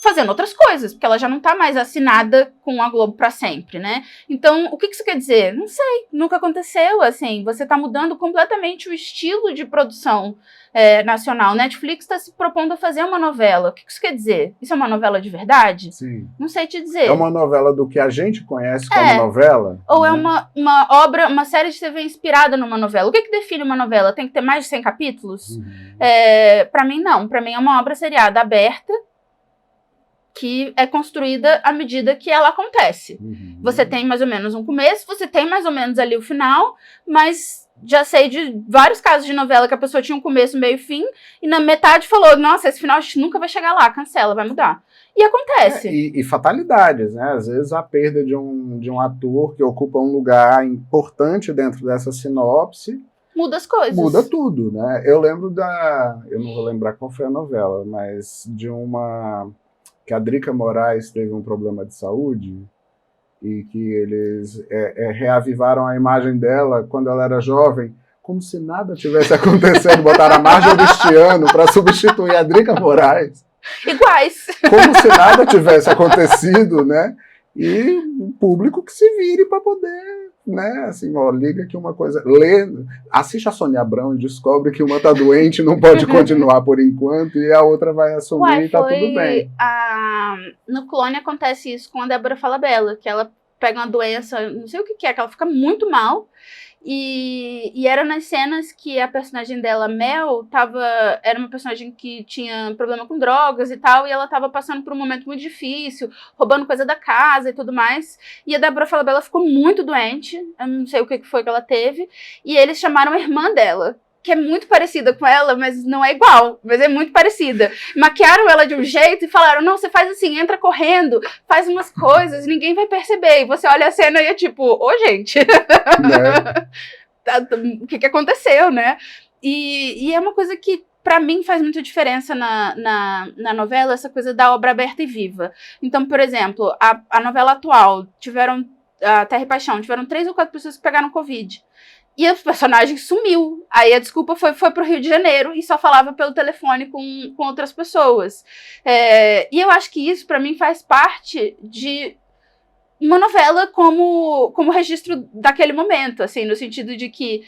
C: fazendo outras coisas, porque ela já não tá mais assinada com a Globo para sempre, né? Então, o que isso quer dizer? Não sei, nunca aconteceu, assim, você tá mudando completamente o estilo de produção nacional. Netflix está se propondo a fazer uma novela. O que isso quer dizer? Isso é uma novela de verdade?
B: Sim.
C: Não sei te dizer.
B: É uma novela do que a gente conhece como novela?
C: Ou é uma obra, uma série de TV inspirada numa novela? O que define uma novela? Tem que ter mais de 100 capítulos? Para mim, não. Para mim, é uma obra seriada aberta, que é construída à medida que ela acontece. Você tem mais ou menos um começo, você tem mais ou menos ali o final, mas já sei de vários casos de novela que a pessoa tinha um começo, meio e fim, e na metade falou, nossa, esse final a gente nunca vai chegar lá, cancela, vai mudar. E acontece.
B: E fatalidades, né? Às vezes a perda de um ator que ocupa um lugar importante dentro dessa sinopse
C: Muda as coisas.
B: muda tudo, né? Eu lembro eu não vou lembrar qual foi a novela, mas de uma que a Drica Moraes teve um problema de saúde e que eles reavivaram a imagem dela quando ela era jovem, como se nada tivesse acontecendo, botaram a Marjorie Cristiano para substituir a Drica Moraes.
C: Iguais.
B: Como se nada tivesse acontecido, né? E o público que se vire para poder, né? Assim, ó, liga que uma coisa... assiste a Sônia Abrão e descobre que uma tá doente, não pode continuar por enquanto, e a outra vai assumir e tá tudo bem.
C: No Clone acontece isso com a Débora Falabella, que ela pega uma doença, não sei o que é, que ela fica muito mal. E era nas cenas que a personagem dela, Mel, era uma personagem que tinha problema com drogas e tal, e ela tava passando por um momento muito difícil, roubando coisa da casa e tudo mais, e a Débora Falabella ficou muito doente, eu não sei o que foi que ela teve, e eles chamaram a irmã dela, que é muito parecida com ela, mas não é igual, mas é muito parecida. Maquiaram ela de um jeito e falaram, não, você faz assim, entra correndo, faz umas coisas, ninguém vai perceber. E você olha a cena e é tipo, ô gente, o que aconteceu, né? E é uma coisa que, pra mim, faz muita diferença na novela, essa coisa da obra aberta e viva. Então, por exemplo, a novela atual, a Terra e Paixão, tiveram 3 ou 4 pessoas que pegaram Covid. E o personagem sumiu. Aí a desculpa foi pro Rio de Janeiro e só falava pelo telefone com outras pessoas. E eu acho que isso, pra mim, faz parte de uma novela como registro daquele momento, assim, no sentido de que,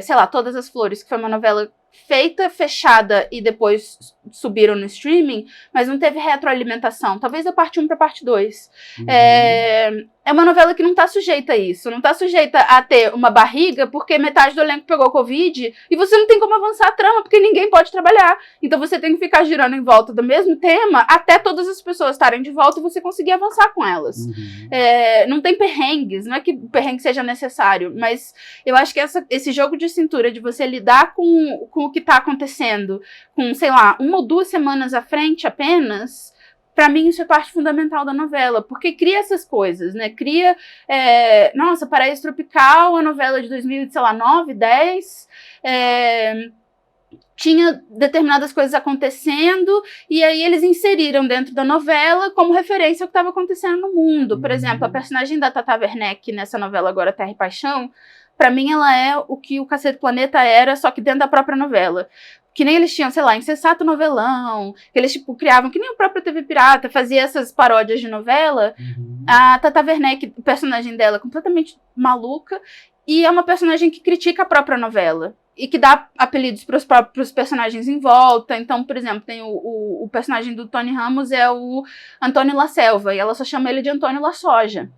C: sei lá, Todas as Flores, que foi uma novela feita, fechada e depois subiram no streaming, mas não teve retroalimentação. Talvez da parte 1 pra parte 2. É uma novela que não tá sujeita a isso. Não tá sujeita a ter uma barriga porque metade do elenco pegou Covid e você não tem como avançar a trama porque ninguém pode trabalhar. Então você tem que ficar girando em volta do mesmo tema até todas as pessoas estarem de volta e você conseguir avançar com elas. Não tem perrengues, não é que o perrengue seja necessário, mas eu acho que esse jogo de cintura de você lidar com o que tá acontecendo com, sei lá, 1 ou 2 semanas à frente apenas, pra mim isso é parte fundamental da novela, porque cria essas coisas, né? Cria, nossa, Paraíso Tropical, a novela de 2009, 10, tinha determinadas coisas acontecendo, e aí eles inseriram dentro da novela como referência ao que estava acontecendo no mundo. Por exemplo, a personagem da Tata Werneck nessa novela agora, Terra e Paixão, pra mim ela é o que o Cacete Planeta era, só que dentro da própria novela. Que nem eles tinham, sei lá, Insensato Novelão, que eles, tipo, criavam, que nem o próprio TV Pirata, fazia essas paródias de novela. A Tata Werneck, o personagem dela, completamente maluca, e é uma personagem que critica a própria novela. E que dá apelidos para os próprios personagens em volta. Então, por exemplo, tem o personagem do Tony Ramos, é o Antônio La Selva, e ela só chama ele de Antônio La Soja.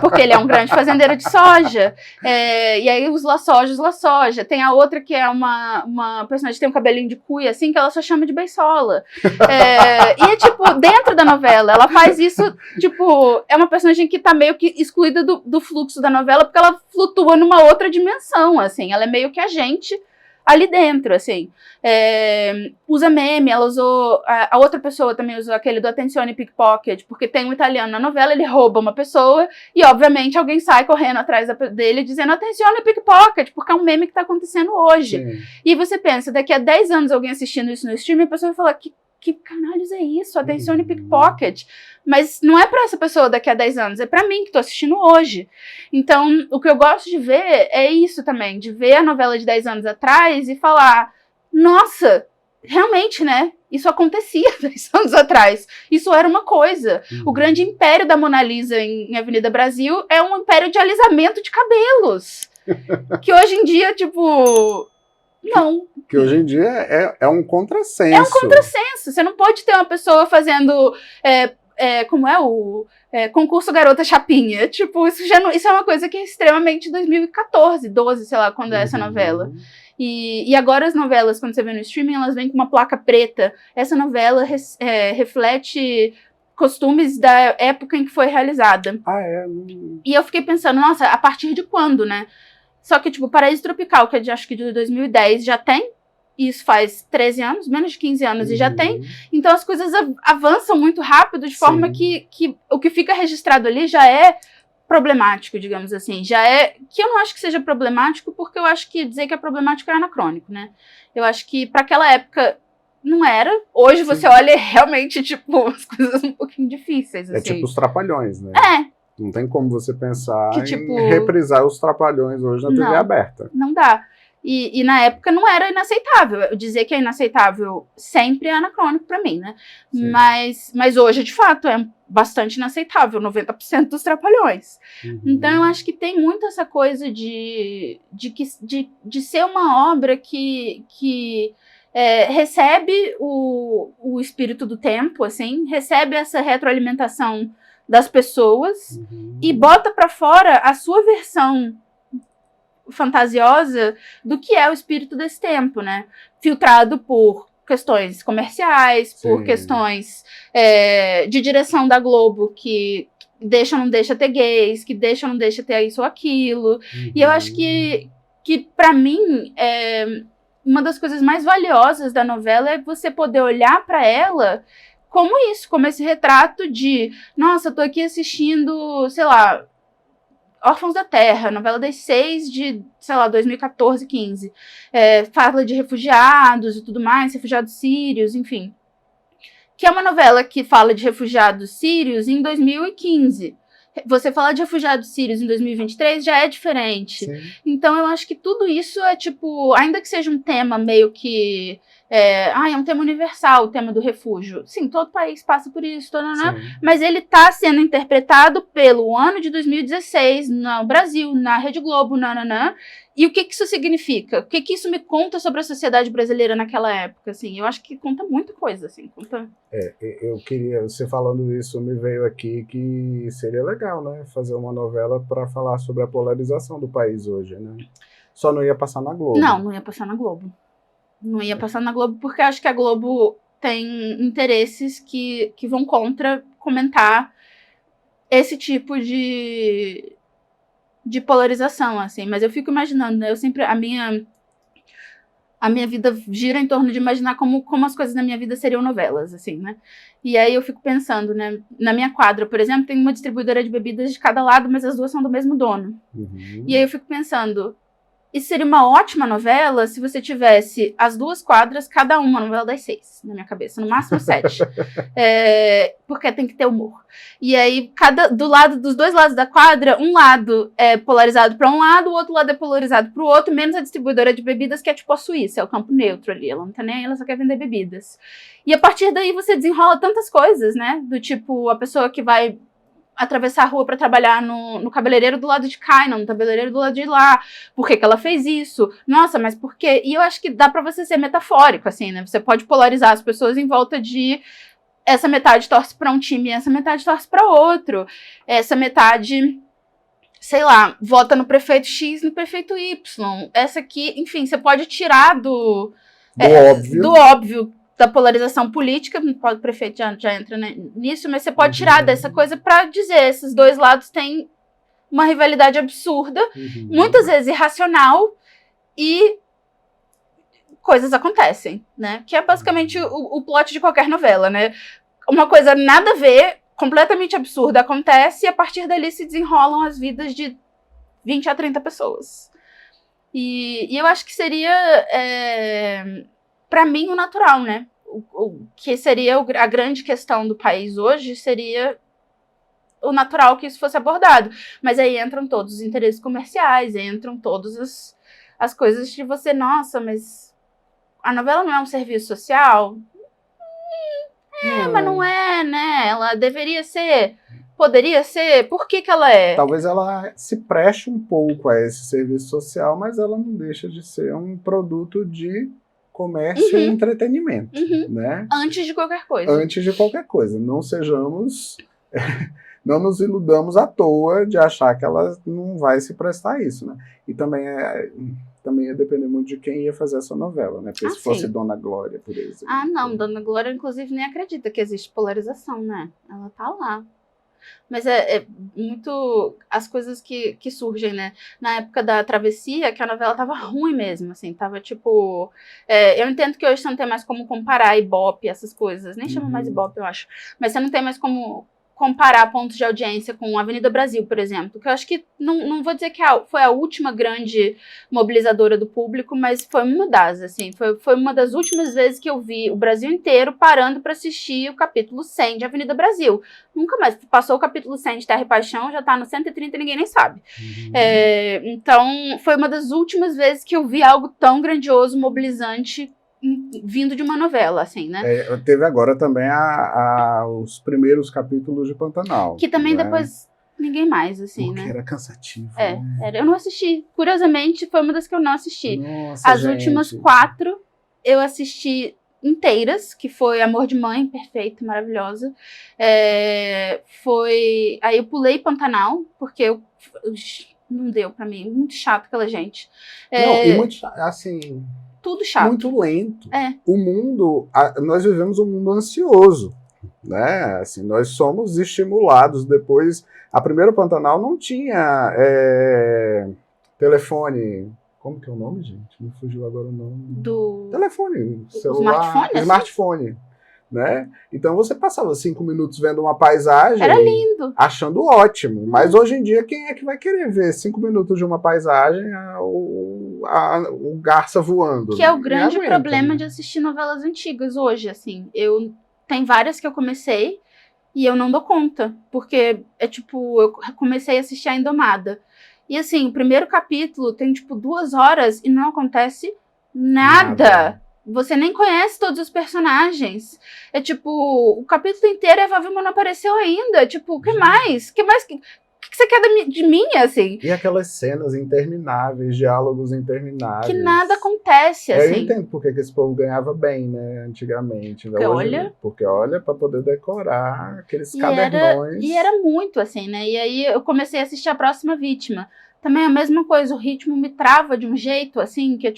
C: Porque ele é um grande fazendeiro de soja, e aí os La Soja. Tem a outra que é uma personagem que tem um cabelinho de cuia, assim, que ela só chama de Beisola. E tipo, dentro da novela, ela faz isso, tipo, é uma personagem que tá meio que excluída do fluxo da novela, porque ela flutua numa outra dimensão, assim, ela é meio que a gente ali dentro, assim. Usa meme, ela usou... A outra pessoa também usou aquele do Attenzione Pickpocket, porque tem um italiano na novela, ele rouba uma pessoa e, obviamente, alguém sai correndo atrás dele dizendo Attenzione Pickpocket, porque é um meme que tá acontecendo hoje. Sim. E você pensa, daqui a 10 anos alguém assistindo isso no stream, a pessoa vai falar, que canalhos é isso? Attenzione Pickpocket. Mas não é pra essa pessoa daqui a 10 anos, é pra mim que tô assistindo hoje. Então, o que eu gosto de ver é isso também, de ver a novela de 10 anos atrás e falar, nossa, realmente, né? Isso acontecia 10 anos atrás. Isso era uma coisa. O grande império da Mona Lisa em Avenida Brasil é um império de alisamento de cabelos. Que hoje em dia, tipo... Não.
B: Que hoje em dia é um contrassenso.
C: É um contrassenso. Você não pode ter uma pessoa fazendo... como é o concurso Garota Chapinha. Tipo, isso é uma coisa que é extremamente 2014, 12, sei lá, quando é essa novela. E agora as novelas, quando você vê no streaming, elas vêm com uma placa preta. Essa novela reflete costumes da época em que foi realizada.
B: Ah, é?
C: E eu fiquei pensando, nossa, a partir de quando, né? Só que, tipo, Paraíso Tropical, que é acho que de 2010, já tem. Isso faz 13 anos, menos de 15 anos, e já tem. Então as coisas avançam muito rápido, de forma que o que fica registrado ali já é problemático, digamos assim. Já é... Que eu não acho que seja problemático, porque eu acho que dizer que é problemático é anacrônico, né? Eu acho que para aquela época não era. Hoje você olha e realmente, tipo, as coisas um pouquinho difíceis, assim.
B: É tipo os Trapalhões, né? Não tem como você pensar
C: Que, tipo,
B: em reprisar os Trapalhões hoje na TV aberta.
C: Não dá. E na época não era inaceitável. Eu dizer que é inaceitável sempre é anacrônico pra mim, né? Mas hoje, de fato, é bastante inaceitável, 90% dos Trapalhões. Então eu acho que tem muito essa coisa de ser uma obra que recebe o espírito do tempo, assim, recebe essa retroalimentação das pessoas e bota pra fora a sua versão fantasiosa do que é o espírito desse tempo, né? Filtrado por questões comerciais, por questões de direção da Globo, que deixa ou não deixa ter gays, que deixa ou não deixa ter isso ou aquilo. E eu acho que para mim, uma das coisas mais valiosas da novela é você poder olhar para ela como isso, como esse retrato de, nossa, eu tô aqui assistindo, sei lá, Órfãos da Terra, novela das 6 de, sei lá, 2014, 15. Fala de refugiados e tudo mais, refugiados sírios, enfim. Que é uma novela que fala de refugiados sírios em 2015. Você falar de refugiados sírios em 2023 já é diferente. Então eu acho que tudo isso é tipo, ainda que seja um tema meio que... é um tema universal, o tema do refúgio. Sim, todo país passa por isso, mas ele está sendo interpretado pelo ano de 2016 no Brasil, na Rede Globo, E o que isso significa? O que isso me conta sobre a sociedade brasileira naquela época? Assim, eu acho que conta muita coisa, assim.
B: Eu queria, você falando isso, me veio aqui que seria legal, né? Fazer uma novela para falar sobre a polarização do país hoje, né? Só não ia passar na Globo.
C: Não ia passar na Globo. Não ia passar na Globo, porque acho que a Globo tem interesses que vão contra comentar esse tipo de polarização, assim. Mas eu fico imaginando, né? Eu sempre... A minha vida gira em torno de imaginar como as coisas na minha vida seriam novelas, assim, né? E aí eu fico pensando, né? Na minha quadra, por exemplo, tem uma distribuidora de bebidas de cada lado, mas as duas são do mesmo dono. E aí eu fico pensando... Isso seria uma ótima novela se você tivesse as duas quadras, cada uma novela das 6, na minha cabeça, no máximo 7. Porque tem que ter humor. E aí, dos dois lados da quadra, um lado é polarizado para um lado, o outro lado é polarizado para o outro, menos a distribuidora de bebidas, que é tipo a Suíça, é o campo neutro ali. Ela não tá nem aí, ela só quer vender bebidas. E a partir daí você desenrola tantas coisas, né? Do tipo, a pessoa que vai atravessar a rua para trabalhar no cabeleireiro do lado de cá e não no cabeleireiro do lado de lá. Por que ela fez isso? Nossa, mas por quê? E eu acho que dá para você ser metafórico, assim, né? Você pode polarizar as pessoas em volta de essa metade torce para um time e essa metade torce para outro. Essa metade, sei lá, vota no prefeito X, no prefeito Y. Essa aqui, enfim, você pode tirar do óbvio da polarização política, o prefeito já entra nisso, mas você pode tirar dessa coisa para dizer, esses dois lados têm uma rivalidade absurda, muitas vezes irracional, e coisas acontecem, né? Que é basicamente o plot de qualquer novela, né? Uma coisa nada a ver, completamente absurda acontece, e a partir dali se desenrolam as vidas de 20 a 30 pessoas. E eu acho que seria... para mim, o natural, né? O que seria a grande questão do país hoje seria o natural que isso fosse abordado. Mas aí entram todos os interesses comerciais, entram todas as coisas de você, nossa, mas a novela não é um serviço social? Mas não é, né? Ela deveria ser... Poderia ser? Por que ela é?
B: Talvez ela se preste um pouco a esse serviço social, mas ela não deixa de ser um produto de comércio e entretenimento, né?
C: Antes de qualquer coisa.
B: Antes de qualquer coisa. Não sejamos... não nos iludamos à toa de achar que ela não vai se prestar a isso, né? E também ia depender muito de quem ia fazer essa novela, né? Porque se fosse Dona Glória, por exemplo.
C: Não, Dona Glória, inclusive, nem acredita que existe polarização, né? Ela tá lá. Mas é muito as coisas que surgem, né? Na época da Travessia, que a novela tava ruim mesmo, assim, tava tipo... eu entendo que hoje você não tem mais como comparar Ibope, essas coisas, nem chama mais Ibope, eu acho. Mas você não tem mais como comparar pontos de audiência com Avenida Brasil, por exemplo, que eu acho que, não vou dizer que foi a última grande mobilizadora do público, mas foi uma das, assim, foi uma das últimas vezes que eu vi o Brasil inteiro parando para assistir o capítulo 100 de Avenida Brasil. Nunca mais, passou o capítulo 100 de Terra e Paixão, já tá no 130 e ninguém nem sabe. Então, foi uma das últimas vezes que eu vi algo tão grandioso, mobilizante, vindo de uma novela, assim, né?
B: Teve agora também os primeiros capítulos de Pantanal.
C: Que também, né? Depois ninguém mais, assim,
B: porque
C: né?
B: Era cansativo.
C: Eu não assisti. Curiosamente, foi uma das que eu não assisti.
B: Nossa,
C: As últimas 4 eu assisti inteiras, que foi Amor de Mãe, perfeita, maravilhosa. Aí eu pulei Pantanal, porque não deu pra mim. Muito chato aquela gente.
B: E muito chato, assim...
C: Tudo chato.
B: Muito lento. O mundo, nós vivemos um mundo ansioso, né? Assim, nós somos estimulados. Depois, a primeira Pantanal não tinha telefone. Como que é o nome, gente? Me fugiu agora o nome.
C: Do
B: telefone, celular,
C: smartphone,
B: smartphone, né? Então você passava 5 minutos vendo uma paisagem.
C: Era lindo.
B: Achando ótimo. Mas hoje em dia, quem é que vai querer ver 5 minutos de uma paisagem, o garça voando?
C: Que é o grande problema de assistir novelas antigas hoje, assim. Tem várias que eu comecei e eu não dou conta. Porque eu comecei a assistir a Indomada. E assim, o primeiro capítulo tem 2 horas e não acontece nada. Você nem conhece todos os personagens. O capítulo inteiro a Vilma não apareceu ainda. O que mais? O que você quer de mim, assim?
B: E aquelas cenas intermináveis, diálogos intermináveis.
C: Que nada acontece, assim.
B: Eu entendo porque que esse povo ganhava bem, né, antigamente. Porque olha, para poder decorar aqueles cadernões.
C: E era muito, assim, né? E aí eu comecei a assistir A Próxima Vítima. Também a mesma coisa, o ritmo me trava de um jeito, assim, que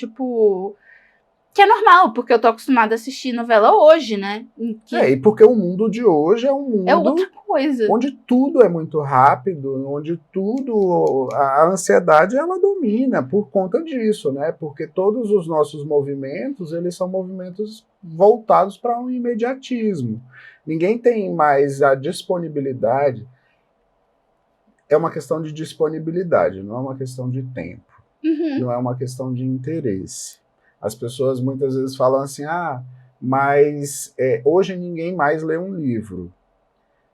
C: que é normal, porque eu tô acostumada a assistir novela hoje, né?
B: E porque o mundo de hoje é um mundo...
C: É outra coisa.
B: Onde tudo é muito rápido, onde a ansiedade, ela domina por conta disso, né? Porque todos os nossos movimentos, eles são movimentos voltados para um imediatismo. Ninguém tem mais a disponibilidade. É uma questão de disponibilidade, não é uma questão de tempo. Não é uma questão de interesse. As pessoas muitas vezes falam assim, mas hoje ninguém mais lê um livro.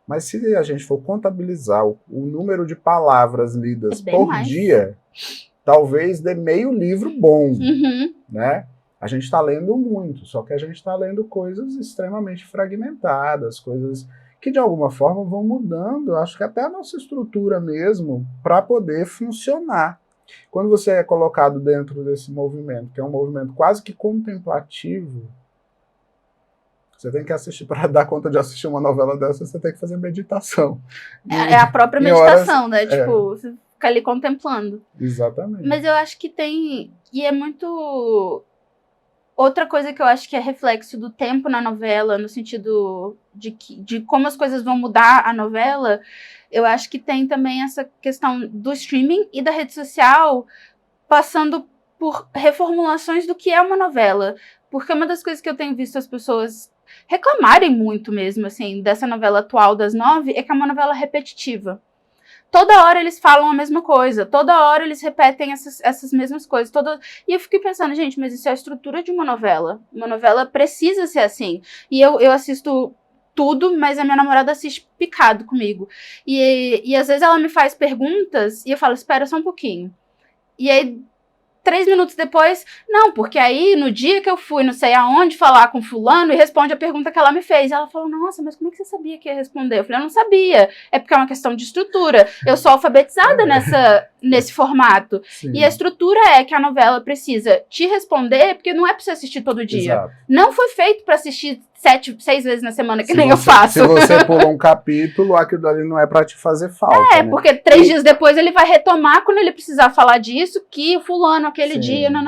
B: Mas se a gente for contabilizar o número de palavras lidas por dia, talvez dê meio livro bom, né? A gente está lendo muito, só que a gente está lendo coisas extremamente fragmentadas, coisas que de alguma forma vão mudando, acho que até a nossa estrutura mesmo, para poder funcionar. Quando você é colocado dentro desse movimento, que é um movimento quase que contemplativo, você tem que assistir, para dar conta de assistir uma novela dessa, você tem que fazer meditação.
C: É a própria meditação, né? Você fica ali contemplando.
B: Exatamente.
C: Mas eu acho que e é muito... Outra coisa que eu acho que é reflexo do tempo na novela, no sentido de como as coisas vão mudar a novela, eu acho que tem também essa questão do streaming e da rede social passando por reformulações do que é uma novela. Porque uma das coisas que eu tenho visto as pessoas reclamarem muito mesmo, assim, dessa novela atual das 9, é que é uma novela repetitiva. Toda hora eles falam a mesma coisa, toda hora eles repetem essas mesmas coisas. E eu fiquei pensando, gente, mas isso é a estrutura de uma novela. Uma novela precisa ser assim. E eu assisto tudo, mas a minha namorada assiste picado comigo. E às vezes ela me faz perguntas e eu falo, espera só um pouquinho. E aí, 3 minutos depois, não, porque aí no dia que eu fui não sei aonde falar com fulano e responde a pergunta que ela me fez. Ela falou, nossa, mas como é que você sabia que ia responder? Eu falei, eu não sabia. É porque é uma questão de estrutura. Eu sou alfabetizada nesse formato.
B: Sim.
C: E a estrutura é que a novela precisa te responder, porque não é pra você assistir todo dia.
B: Exato.
C: Não foi feito pra assistir 6 vezes na semana, que nem eu faço.
B: Se você pulou um capítulo, aquilo ali não é pra te fazer falta.
C: Né? Porque 3 dias depois ele vai retomar quando ele precisar falar disso, que fulano aquele dia, não.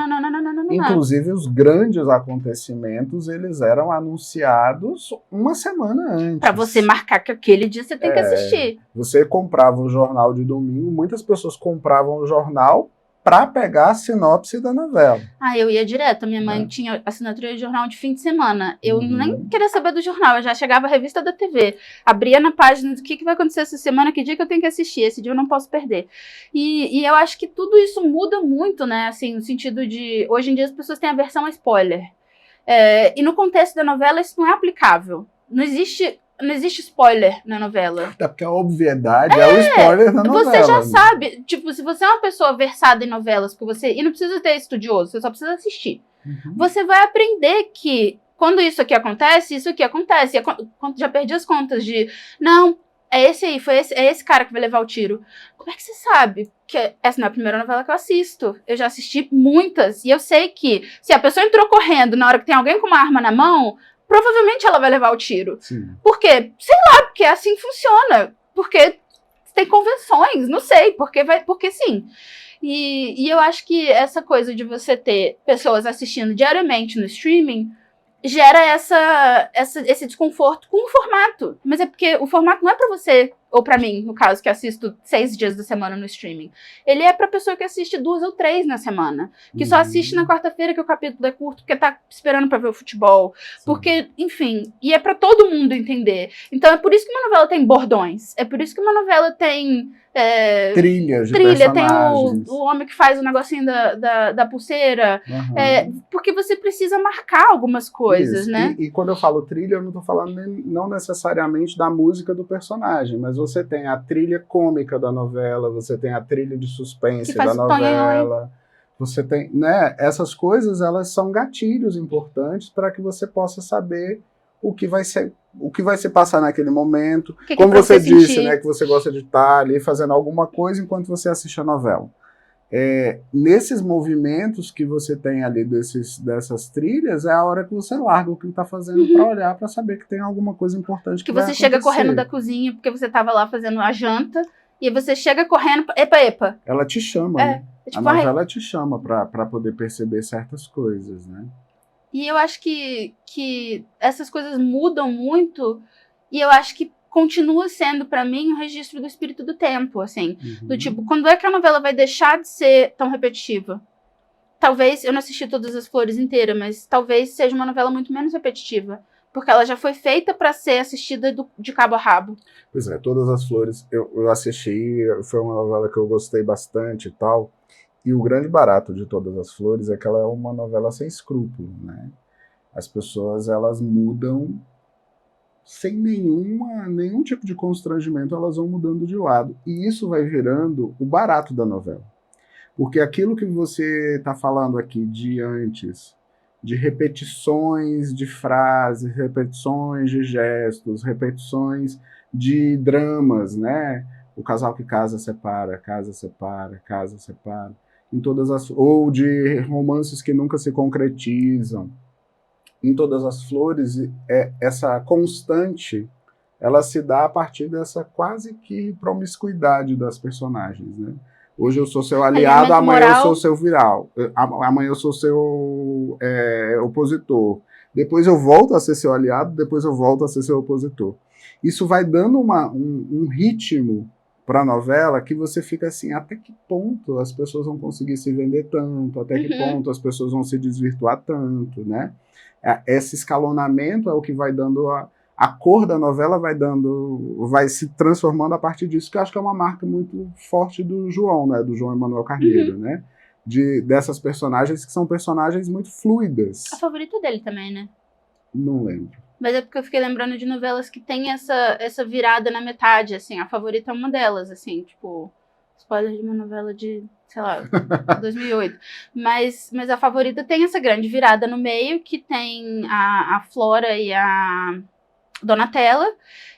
C: não é.
B: Inclusive, os grandes acontecimentos, eles eram anunciados uma semana antes.
C: Pra você marcar que aquele dia você tem que assistir.
B: Você comprava o jornal de domingo, muitas pessoas compravam o jornal para pegar a sinopse da novela.
C: Eu ia direto. Minha mãe tinha assinatura de jornal de fim de semana. Eu nem queria saber do jornal, eu já chegava a revista da TV. Abria na página do que vai acontecer essa semana, que dia que eu tenho que assistir. Esse dia eu não posso perder. E eu acho que tudo isso muda muito, né? Assim, no sentido de... Hoje em dia as pessoas têm aversão a spoiler. E no contexto da novela isso não é aplicável. Não existe spoiler na novela.
B: Até porque a obviedade é o spoiler na novela.
C: Você já sabe. Tipo, se você é uma pessoa versada em novelas, e não precisa ter estudioso, você só precisa assistir. Você vai aprender que quando isso aqui acontece, isso aqui acontece. Já perdi as contas de... Não, é esse aí, é esse cara que vai levar o tiro. Como é que você sabe? Que essa não é a primeira novela que eu assisto. Eu já assisti muitas. E eu sei que se a pessoa entrou correndo na hora que tem alguém com uma arma na mão... Provavelmente ela vai levar o tiro.
B: Sim.
C: Por quê? Sei lá, porque assim funciona. Porque tem convenções, não sei, porque sim. E eu acho que essa coisa de você ter pessoas assistindo diariamente no streaming gera esse desconforto com o formato. Mas é porque o formato não é pra você, ou pra mim, no caso, que assisto 6 dias da semana no streaming. Ele é pra pessoa que assiste 2 ou 3 na semana. Que só assiste na quarta-feira, que o capítulo é curto, porque tá esperando pra ver o futebol. Sim. Porque, enfim, e é pra todo mundo entender. Então é por isso que uma novela tem bordões. É por isso que uma novela tem...
B: Trilhas de personagens.
C: Tem o homem que faz o negocinho da pulseira. Porque você precisa marcar algumas coisas,
B: isso.
C: Né?
B: E quando eu falo trilha, eu não tô falando não necessariamente da música do personagem, mas você tem a trilha cômica da novela, você tem a trilha de suspense da novela. Você tem, né? Essas coisas, elas são gatilhos importantes para que você possa saber o que vai se passar naquele momento. Como você disse, né, que você gosta de estar ali fazendo alguma coisa enquanto você assiste a novela. Nesses movimentos que você tem ali dessas trilhas, é a hora que você larga o que está fazendo para olhar, para saber que tem alguma coisa importante que vai acontecer.
C: Que você chega correndo da cozinha porque você estava lá fazendo a janta, e você chega correndo, epa.
B: Ela te chama, né? Tipo, a novela te chama para poder perceber certas coisas, né?
C: E eu acho que essas coisas mudam muito, e eu acho que continua sendo, pra mim, um registro do espírito do tempo, assim. Do tipo, quando é que a novela vai deixar de ser tão repetitiva? Talvez, eu não assisti Todas as Flores inteira, mas talvez seja uma novela muito menos repetitiva, porque ela já foi feita pra ser assistida de cabo a rabo.
B: Pois é, Todas as Flores eu assisti, foi uma novela que eu gostei bastante e tal. E o grande barato de Todas as Flores é que ela é uma novela sem escrúpulo, né? As pessoas, elas mudam sem nenhum tipo de constrangimento, elas vão mudando de lado. E isso vai virando o barato da novela. Porque aquilo que você está falando aqui de antes, de repetições de frases, repetições de gestos, repetições de dramas, né? O casal que casa, separa, casa, separa, casa, separa. Ou de romances que nunca se concretizam. Em Todas as Flores, essa constante, ela se dá a partir dessa quase que promiscuidade das personagens, né? Hoje eu sou seu aliado, amanhã eu sou seu viral, amanhã eu sou seu opositor. Depois eu volto a ser seu aliado, depois eu volto a ser seu opositor. Isso vai dando um ritmo para a novela que você fica assim, até que ponto as pessoas vão conseguir se vender tanto, até que ponto as pessoas vão se desvirtuar tanto, né? Esse escalonamento é o que vai dando a cor da novela, vai se transformando a partir disso, que eu acho que é uma marca muito forte do João, né? Do João Emanuel Carneiro, né? Dessas personagens que são personagens muito fluidas.
C: A favorita dele também, né?
B: Não lembro.
C: Mas é porque eu fiquei lembrando de novelas que tem essa virada na metade, assim. A favorita é uma delas, assim, tipo... Spoiler de uma novela de, sei lá, 2008. Mas a favorita tem essa grande virada no meio, que tem a Flora e a Donatella.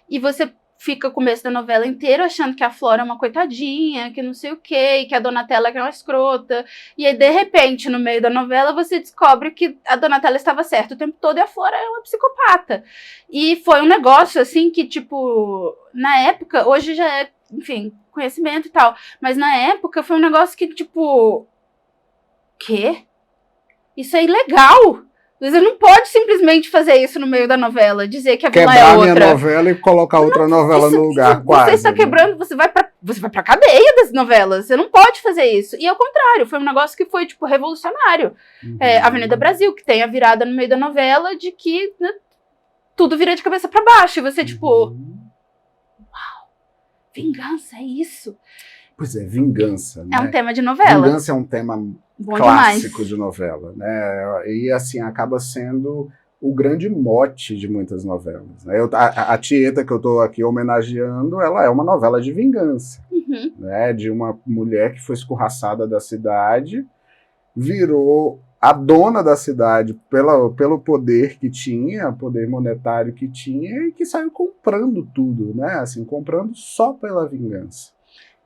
C: E você fica o começo da novela inteiro achando que a Flora é uma coitadinha, que não sei o quê, e que a Donatella é uma escrota. E aí, de repente, no meio da novela, você descobre que a Donatella estava certa o tempo todo e a Flora é uma psicopata. E foi um negócio, assim, que, tipo, na época, hoje já é, enfim, conhecimento e tal, mas na época foi um negócio que, tipo, quê? Isso é ilegal. Você não pode simplesmente fazer isso no meio da novela, dizer que a vilã é
B: Quebrar
C: outra.
B: minha novela e colocar outra novela no lugar,
C: Você
B: quase.
C: está quebrando, você vai pra cadeia das novelas. Você não pode fazer isso. E ao contrário, foi um negócio que foi, tipo, revolucionário. Avenida Brasil, que tem a virada no meio da novela de que, né, tudo vira de cabeça pra baixo. E você, tipo, vingança, é isso.
B: Pois é, vingança, né?
C: É um tema de novela.
B: Vingança é um tema
C: Bom
B: clássico
C: demais.
B: de novela, né? E assim, acaba sendo o grande mote de muitas novelas, né? A Tieta, que eu estou aqui homenageando, ela é uma novela de vingança,
C: Uhum.
B: né? De uma mulher que foi escorraçada da cidade, virou a dona da cidade pelo poder que tinha, poder monetário que tinha, e que saiu comprando tudo, né? Assim, comprando só pela vingança.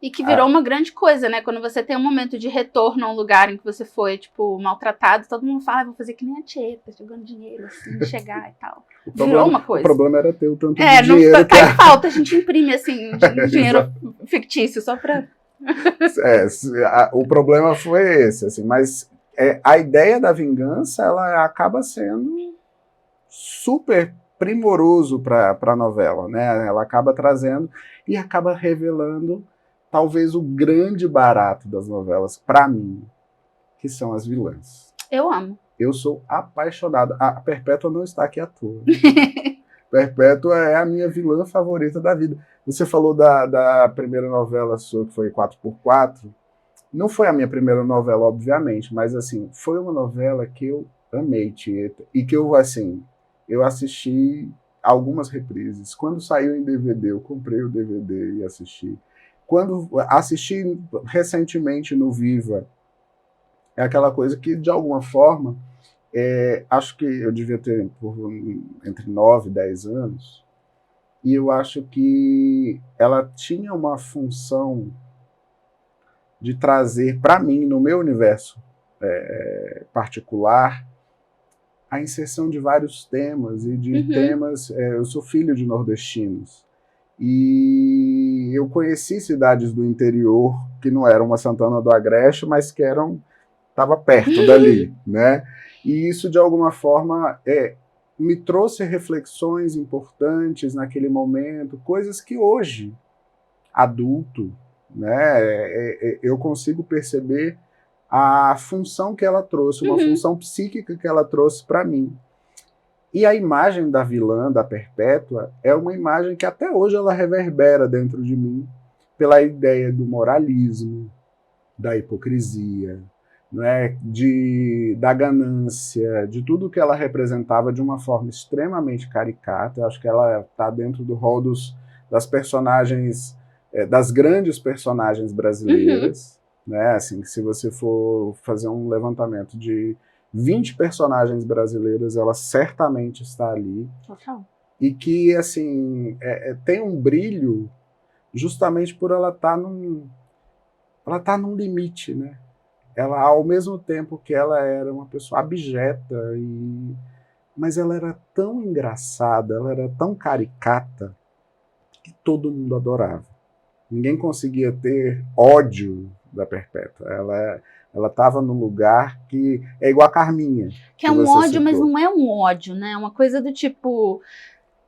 C: E que virou uma grande coisa, né? Quando você tem um momento de retorno a um lugar em que você foi, tipo, maltratado, todo mundo fala, vou fazer que nem a Tieta, jogando dinheiro, assim, chegar e tal. Virou uma coisa.
B: O problema era ter o tanto de dinheiro.
C: Não tá em falta, a gente imprime, assim, dinheiro fictício, só pra...
B: O problema foi esse, assim, mas a ideia da vingança, ela acaba sendo super primoroso para a novela, né? Ela acaba trazendo e acaba revelando talvez o grande barato das novelas, para mim, que são as vilãs.
C: Eu amo.
B: Eu sou apaixonado. A Perpétua não está aqui à toa. Perpétua é a minha vilã favorita da vida. Você falou da primeira novela sua, que foi 4x4. Não foi a minha primeira novela, obviamente, mas assim, foi uma novela que eu amei, Tieta, e que eu assisti algumas reprises. Quando saiu em DVD, eu comprei o DVD e assisti. Quando assisti recentemente no Viva, é aquela coisa que, de alguma forma, acho que eu devia ter entre 9 e 10 anos, e eu acho que ela tinha uma função de trazer para mim, no meu universo particular, a inserção de vários temas, e de temas... eu sou filho de nordestinos, e eu conheci cidades do interior que não eram uma Santana do Agreste, mas que estava perto dali, né? E isso, de alguma forma, me trouxe reflexões importantes naquele momento, coisas que hoje, adulto, né, eu consigo perceber a função que ela trouxe, uma função psíquica que ela trouxe para mim. E a imagem da vilã, da Perpétua, é uma imagem que até hoje ela reverbera dentro de mim, pela ideia do moralismo, da hipocrisia, né, da ganância, de tudo que ela representava de uma forma extremamente caricata. Eu acho que ela está dentro do rol das personagens, das grandes personagens brasileiras, né? Assim, se você for fazer um levantamento de 20 personagens brasileiras, ela certamente está ali.
C: Total.
B: E que, assim, tem um brilho justamente por ela estar num limite, né? Ela, ao mesmo tempo que ela era uma pessoa abjeta, mas ela era tão engraçada, ela era tão caricata, que todo mundo adorava. Ninguém conseguia ter ódio da Perpétua. Ela estava num lugar que é igual a Carminha.
C: Que é um ódio, mas não é um ódio, né? É uma coisa do tipo,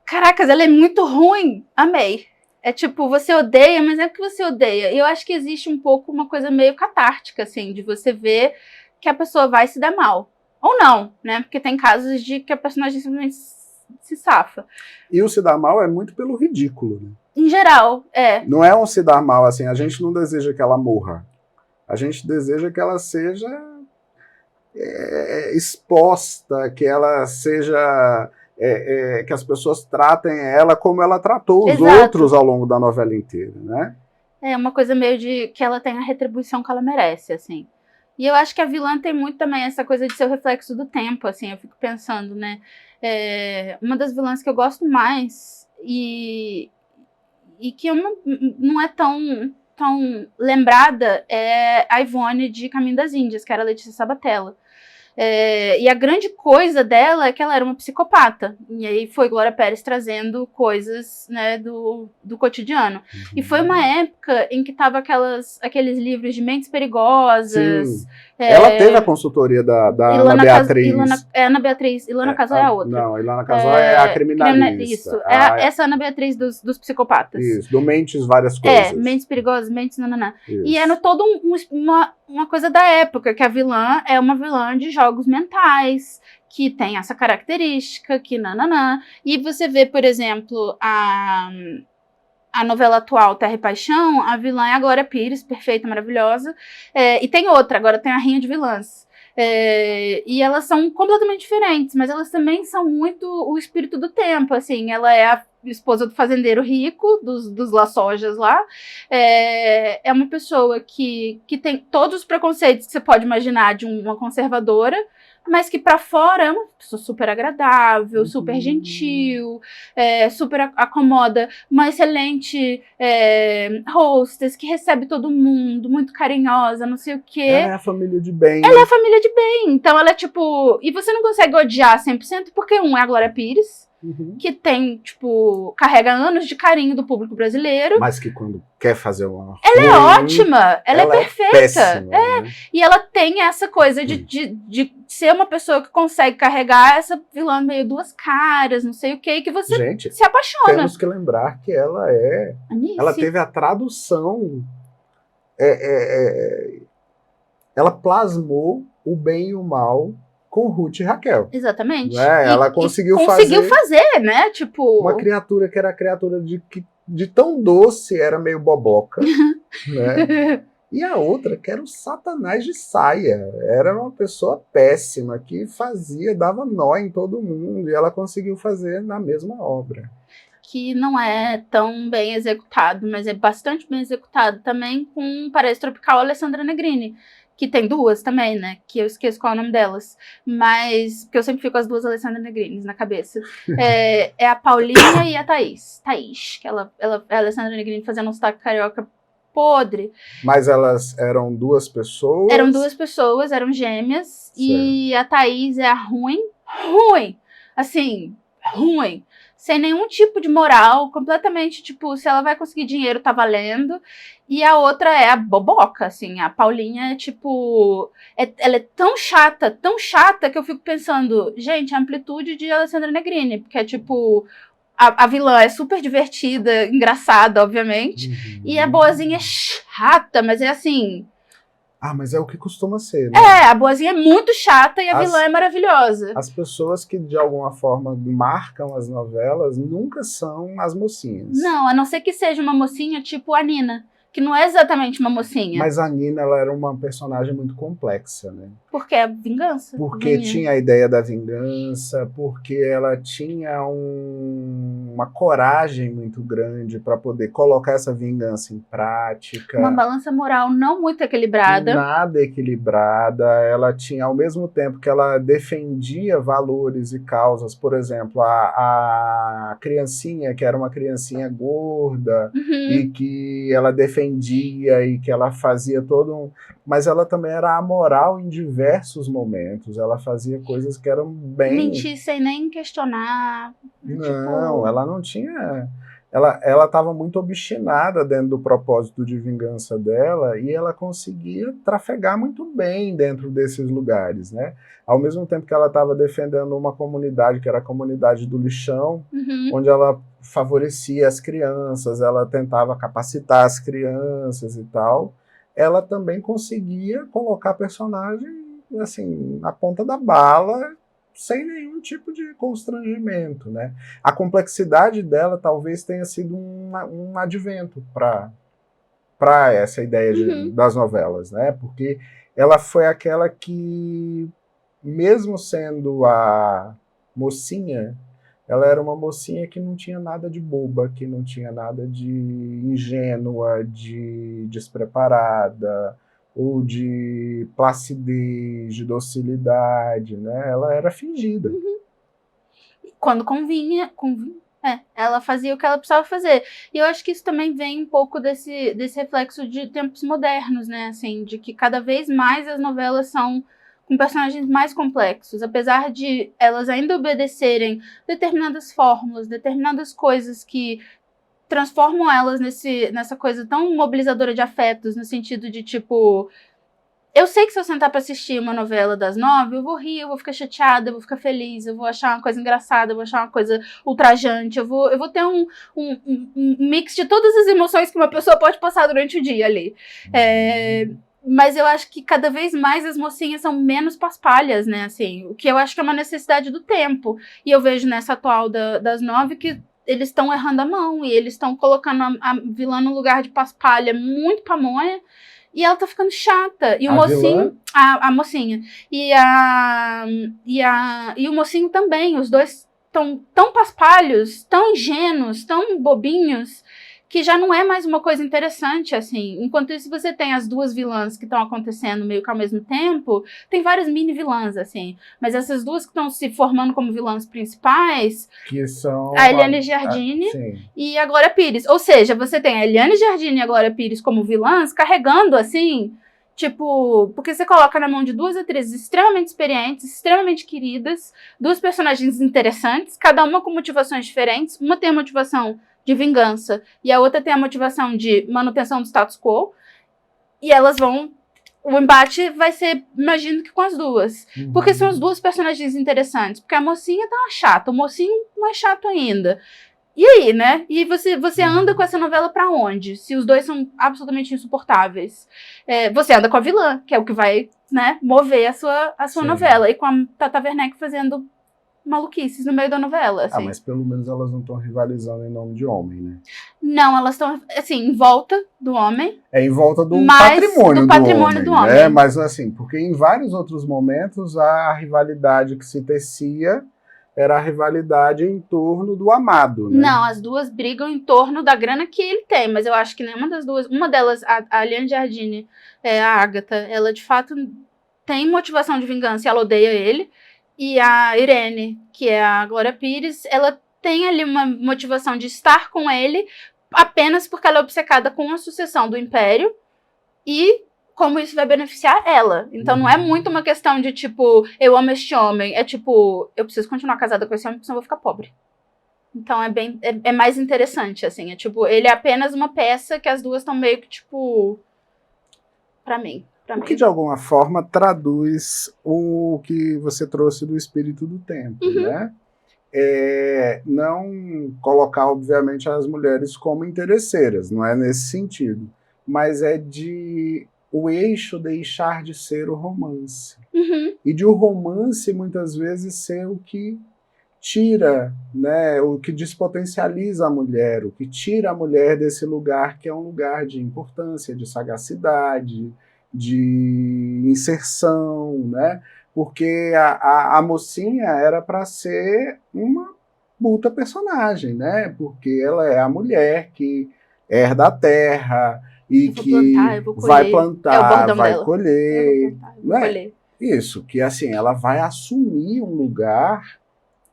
C: caracas, ela é muito ruim, amei. É tipo, você odeia, mas é porque você odeia. E eu acho que existe um pouco uma coisa meio catártica, assim, de você ver que a pessoa vai se dar mal. Ou não, né? Porque tem casos de que a personagem simplesmente se safa.
B: E o se dar mal é muito pelo ridículo, né?
C: Em geral,
B: Não é um se dar mal, assim, a gente não deseja que ela morra. A gente deseja que ela seja exposta, que ela seja... que as pessoas tratem ela como ela tratou os outros ao longo da novela inteira, né?
C: É uma coisa meio de que ela tem a retribuição que ela merece, assim. E eu acho que a vilã tem muito também essa coisa de ser o reflexo do tempo, assim. Eu fico pensando, né? Uma das vilãs que eu gosto mais e que eu não é tão lembrada é a Ivone de Caminho das Índias, que era a Letícia Sabatella. E a grande coisa dela é que ela era uma psicopata. E aí foi Glória Pérez trazendo coisas, né, do cotidiano. E foi uma época em que tava aqueles livros de mentes perigosas.
B: Sim. Ela teve a consultoria da Ana Beatriz.
C: Ana Beatriz. Ilana Casal é a outra.
B: Não, Ilana Casal é a criminalista.
C: Isso. Essa Ana Beatriz dos psicopatas.
B: Isso, do Mentes Várias Coisas.
C: Mentes Perigosas, Mentes Nananá. E era todo uma coisa da época, que a vilã é uma vilã de jogos mentais, que tem essa característica, que nananã. E você vê, por exemplo, a novela atual, Terra e Paixão, a vilã é a Glória Pires, perfeita, maravilhosa. E tem outra, agora tem a Rainha de Vilãs. E elas são completamente diferentes, mas elas também são muito o espírito do tempo, assim. Ela é a esposa do fazendeiro rico, dos La Sojas lá. É uma pessoa que tem todos os preconceitos que você pode imaginar de uma conservadora, mas que pra fora é uma pessoa super agradável, super gentil, super acomoda, uma excelente hostess, que recebe todo mundo, muito carinhosa, não sei o quê.
B: Ela é a família de bem.
C: Ela é a família de bem, então ela é tipo... E você não consegue odiar 100%, porque é a Glória Pires, que tem, tipo, carrega anos de carinho do público brasileiro.
B: Mas que quando quer fazer uma...
C: Ela é ótima, ela é perfeita.
B: Péssima, né?
C: E ela tem essa coisa de ser uma pessoa que consegue carregar essa vilã meio duas caras, não sei o que que você se apaixona.
B: Temos que lembrar que ela é...
C: Anice.
B: Ela teve a tradução... ela plasmou o bem e o mal com Ruth e Raquel.
C: Exatamente.
B: Ela conseguiu
C: fazer, né? Tipo...
B: Uma criatura que era a criatura de tão doce, era meio boboca. Né? E a outra, que era o Satanás de saia. Era uma pessoa péssima, que dava nó em todo mundo. E ela conseguiu fazer na mesma obra.
C: Que não é tão bem executado, mas é bastante bem executado também com Paraíso Tropical, Alessandra Negrini. Que tem duas também, né? Que eu esqueço qual é o nome delas. Mas, porque eu sempre fico com as duas Alessandra Negrini na cabeça. É a Paulinha e a Thaís. Thaís, que ela é a Alessandra Negrini fazendo um sotaque carioca podre.
B: Mas elas eram duas pessoas?
C: Eram duas pessoas, eram gêmeas. Certo. E a Thaís é a ruim. Assim, ruim. Sem nenhum tipo de moral, completamente, tipo, se ela vai conseguir dinheiro, tá valendo. E a outra é a boboca, assim, a Paulinha é, tipo... ela é tão chata, que eu fico pensando, gente, a amplitude de Alessandra Negrini, porque é, tipo... A vilã é super divertida, engraçada, obviamente, e a boazinha é chata, mas é assim...
B: mas é o que costuma ser, né?
C: A boazinha é muito chata e a vilã é maravilhosa.
B: As pessoas que, de alguma forma, marcam as novelas nunca são as mocinhas.
C: Não, a não ser que seja uma mocinha tipo a Nina, que não é exatamente uma mocinha.
B: Mas a Nina, ela era uma personagem muito complexa, né?
C: Porque é vingança.
B: Porque tinha a ideia da vingança, porque ela tinha uma coragem muito grande para poder colocar essa vingança em prática.
C: Uma balança moral não muito equilibrada.
B: Nada equilibrada. Ela tinha, ao mesmo tempo que ela defendia valores e causas, por exemplo, a criancinha, que era uma criancinha gorda, e que ela defendia e que ela fazia todo Mas ela também era amoral em diversos momentos. Ela fazia coisas que eram bem...
C: Mentir sem nem questionar.
B: Não, ela não tinha... Ela estava muito obstinada dentro do propósito de vingança dela e ela conseguia trafegar muito bem dentro desses lugares, né? Ao mesmo tempo que ela estava defendendo uma comunidade, que era a comunidade do lixão, onde ela favorecia as crianças, ela tentava capacitar as crianças e tal, ela também conseguia colocar personagem assim, na ponta da bala, sem nenhum tipo de constrangimento, né? A complexidade dela talvez tenha sido um advento para essa ideia das novelas, né? Porque ela foi aquela que, mesmo sendo a mocinha, ela era uma mocinha que não tinha nada de boba, que não tinha nada de ingênua, de despreparada, ou de placidez, de docilidade, né? Ela era fingida.
C: Quando convinha, ela fazia o que ela precisava fazer. E eu acho que isso também vem um pouco desse reflexo de tempos modernos, né? Assim, de que cada vez mais as novelas são com personagens mais complexos, apesar de elas ainda obedecerem determinadas fórmulas, determinadas coisas que transformam elas nessa coisa tão mobilizadora de afetos, no sentido de, tipo, eu sei que se eu sentar pra assistir uma novela das 9, eu vou rir, eu vou ficar chateada, eu vou ficar feliz, eu vou achar uma coisa engraçada, eu vou achar uma coisa ultrajante, eu vou ter um mix de todas as emoções que uma pessoa pode passar durante o dia ali. Mas eu acho que cada vez mais as mocinhas são menos paspalhas, né, assim, o que eu acho que é uma necessidade do tempo. E eu vejo nessa atual das 9 que eles estão errando a mão, e eles estão colocando a vilã no lugar de paspalha muito pamonha, e ela tá ficando chata. E o mocinho... A mocinha. E o mocinho também, os dois estão tão paspalhos, tão ingênuos, tão bobinhos, que já não é mais uma coisa interessante, assim. Enquanto isso, você tem as duas vilãs que estão acontecendo meio que ao mesmo tempo, tem várias mini vilãs, assim. Mas essas duas que estão se formando como vilãs principais,
B: que são
C: a Eliane Giardini e a Glória Pires. Ou seja, você tem a Eliane Giardini e a Glória Pires como vilãs, carregando, assim, tipo... Porque você coloca na mão de duas atrizes extremamente experientes, extremamente queridas, duas personagens interessantes, cada uma com motivações diferentes. Uma tem a motivação de vingança, e a outra tem a motivação de manutenção do status quo, e elas vão... O embate vai ser, imagino que com as duas. Porque são as duas personagens interessantes. Porque a mocinha tá chata, o mocinho mais chato ainda. E aí, né? E você anda com essa novela pra onde? Se os dois são absolutamente insuportáveis. Você anda com a vilã, que é o que vai, né, mover a sua novela. E com a Tata Werneck fazendo maluquices no meio da novela, assim.
B: Mas pelo menos elas não estão rivalizando em nome de homem, né?
C: Não, elas estão, assim, em volta do homem.
B: Em volta do patrimônio do homem. Né? Mas, assim, porque em vários outros momentos a rivalidade que se tecia era a rivalidade em torno do amado, né?
C: Não, as duas brigam em torno da grana que ele tem, mas eu acho que nenhuma das duas... Uma delas, a Eliane Giardini, a Agatha, ela, de fato, tem motivação de vingança e ela odeia ele. E a Irene, que é a Glória Pires, ela tem ali uma motivação de estar com ele apenas porque ela é obcecada com a sucessão do Império e como isso vai beneficiar ela. Então não é muito uma questão de, tipo, eu amo este homem. É tipo, eu preciso continuar casada com esse homem porque senão eu vou ficar pobre. Então é mais interessante, assim. É tipo, ele é apenas uma peça que as duas estão meio que, tipo, pra mim.
B: O que de alguma forma traduz o que você trouxe do espírito do tempo, né? Não colocar, obviamente, as mulheres como interesseiras, não é nesse sentido, mas é de o eixo deixar de ser o romance. E de o romance, muitas vezes, ser o que tira, né, o que despotencializa a mulher, o que tira a mulher desse lugar que é um lugar de importância, de sagacidade, de inserção, né? Porque a mocinha era para ser uma puta personagem, né? Porque ela é a mulher que herda a terra e que vai plantar, vai colher, né? Isso, que assim, ela vai assumir um lugar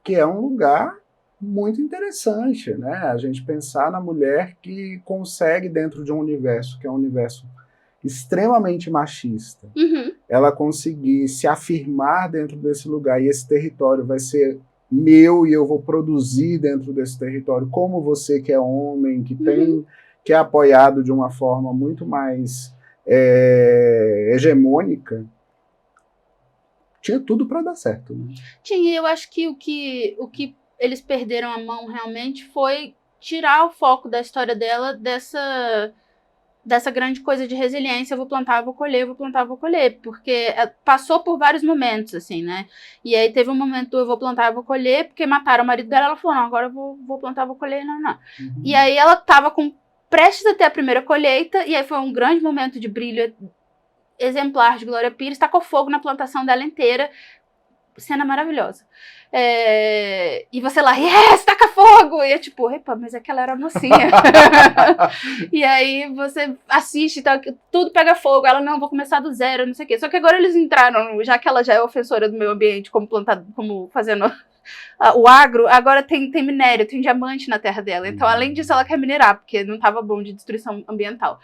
B: que é um lugar muito interessante, né? A gente pensar na mulher que consegue, dentro de um universo que é um universo extremamente machista, ela conseguir se afirmar dentro desse lugar, e esse território vai ser meu e eu vou produzir dentro desse território, como você que é homem, que é apoiado de uma forma muito mais hegemônica, tinha tudo para dar certo. Né?
C: Tinha, eu acho que o que eles perderam a mão realmente foi tirar o foco da história dela dessa grande coisa de resiliência, eu vou plantar, eu vou colher, eu vou plantar, eu vou colher, porque passou por vários momentos, assim, né, e aí teve um momento do eu vou plantar, eu vou colher, porque mataram o marido dela, ela falou, não, agora eu vou plantar, eu vou colher, não. E aí ela tava prestes a ter a primeira colheita, e aí foi um grande momento de brilho exemplar de Glória Pires, tacou fogo na plantação dela inteira, cena maravilhosa. E você lá, yes, taca fogo! E é tipo, epa, mas aquela era a mocinha. E aí você assiste e tal, tudo pega fogo. Ela, não, vou começar do zero, não sei o quê. Só que agora eles entraram, já que ela já é ofensora do meio ambiente, como fazendo o agro, agora tem minério, tem diamante na terra dela. Então, além disso, ela quer minerar, porque não estava bom de destruição ambiental.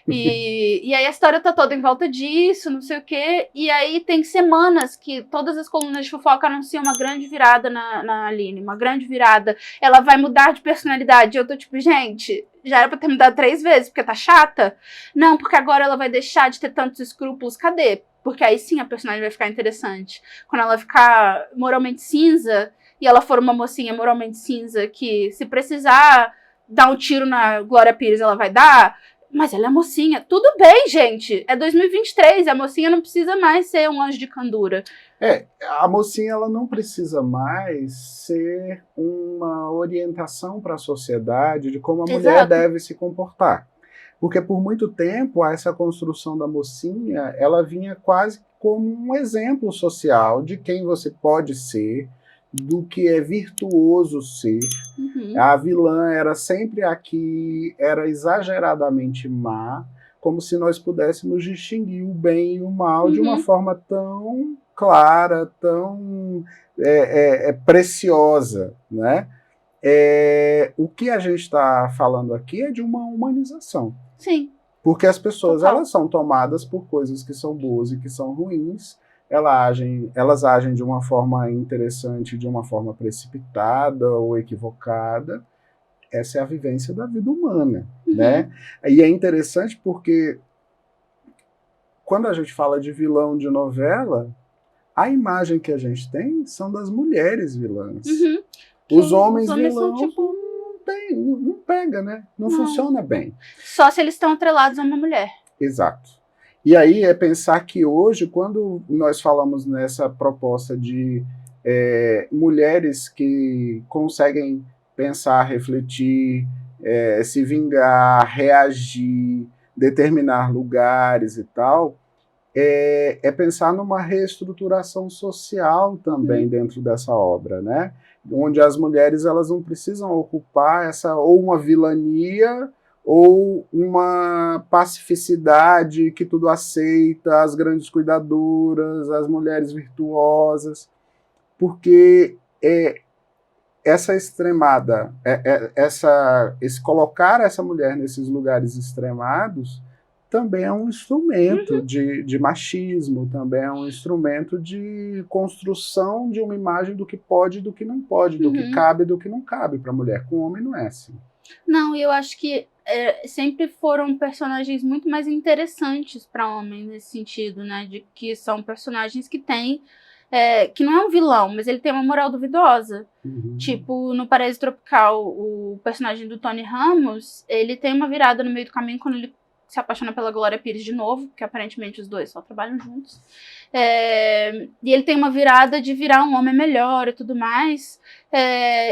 C: E aí a história tá toda em volta disso, não sei o quê. E aí tem semanas que todas as colunas de fofoca anunciam uma grande virada na Aline, uma grande virada. Ela vai mudar de personalidade. Eu tô tipo, gente, já era pra ter mudado 3 vezes, porque tá chata? Não, porque agora ela vai deixar de ter tantos escrúpulos. Cadê? Porque aí sim a personagem vai ficar interessante. Quando ela ficar moralmente cinza, e ela for uma mocinha moralmente cinza, que se precisar dar um tiro na Glória Pires, ela vai dar. Mas ela é mocinha. Tudo bem, gente. É 2023. A mocinha não precisa mais ser um anjo de candura.
B: A mocinha ela não precisa mais ser uma orientação para a sociedade de como a mulher deve se comportar. Porque por muito tempo essa construção da mocinha ela vinha quase como um exemplo social de quem você pode ser, do que é virtuoso ser. A vilã era sempre a que era exageradamente má, como se nós pudéssemos distinguir o bem e o mal de uma forma tão clara, tão preciosa, né? O que a gente está falando aqui é de uma humanização.
C: Sim.
B: Porque as pessoas elas são tomadas por coisas que são boas e que são ruins. Elas agem de uma forma interessante, de uma forma precipitada ou equivocada. Essa é a vivência da vida humana, né? E é interessante porque quando a gente fala de vilão de novela, a imagem que a gente tem são das mulheres vilãs. Os homens vilões
C: são, tipo...
B: não pega, né? Não funciona bem.
C: Só se eles estão atrelados a uma mulher.
B: Exato. E aí é pensar que hoje, quando nós falamos nessa proposta de mulheres que conseguem pensar, refletir, se vingar, reagir, determinar lugares e tal, é pensar numa reestruturação social também dentro dessa obra, né? Onde as mulheres elas não precisam ocupar ou uma vilania ou uma pacificidade que tudo aceita, as grandes cuidadoras, as mulheres virtuosas, porque essa extremada, esse colocar essa mulher nesses lugares extremados também é um instrumento de machismo, também é um instrumento de construção de uma imagem do que pode e do que não pode, do que cabe e do que não cabe para a mulher. Com o homem não é assim.
C: Não, eu acho que sempre foram personagens muito mais interessantes para homem nesse sentido, né? De que são personagens que têm que não é um vilão, mas ele tem uma moral duvidosa. Tipo, no Paraíso Tropical, o personagem do Tony Ramos, ele tem uma virada no meio do caminho quando ele se apaixona pela Glória Pires de novo, porque aparentemente os dois só trabalham juntos. E ele tem uma virada de virar um homem melhor e tudo mais.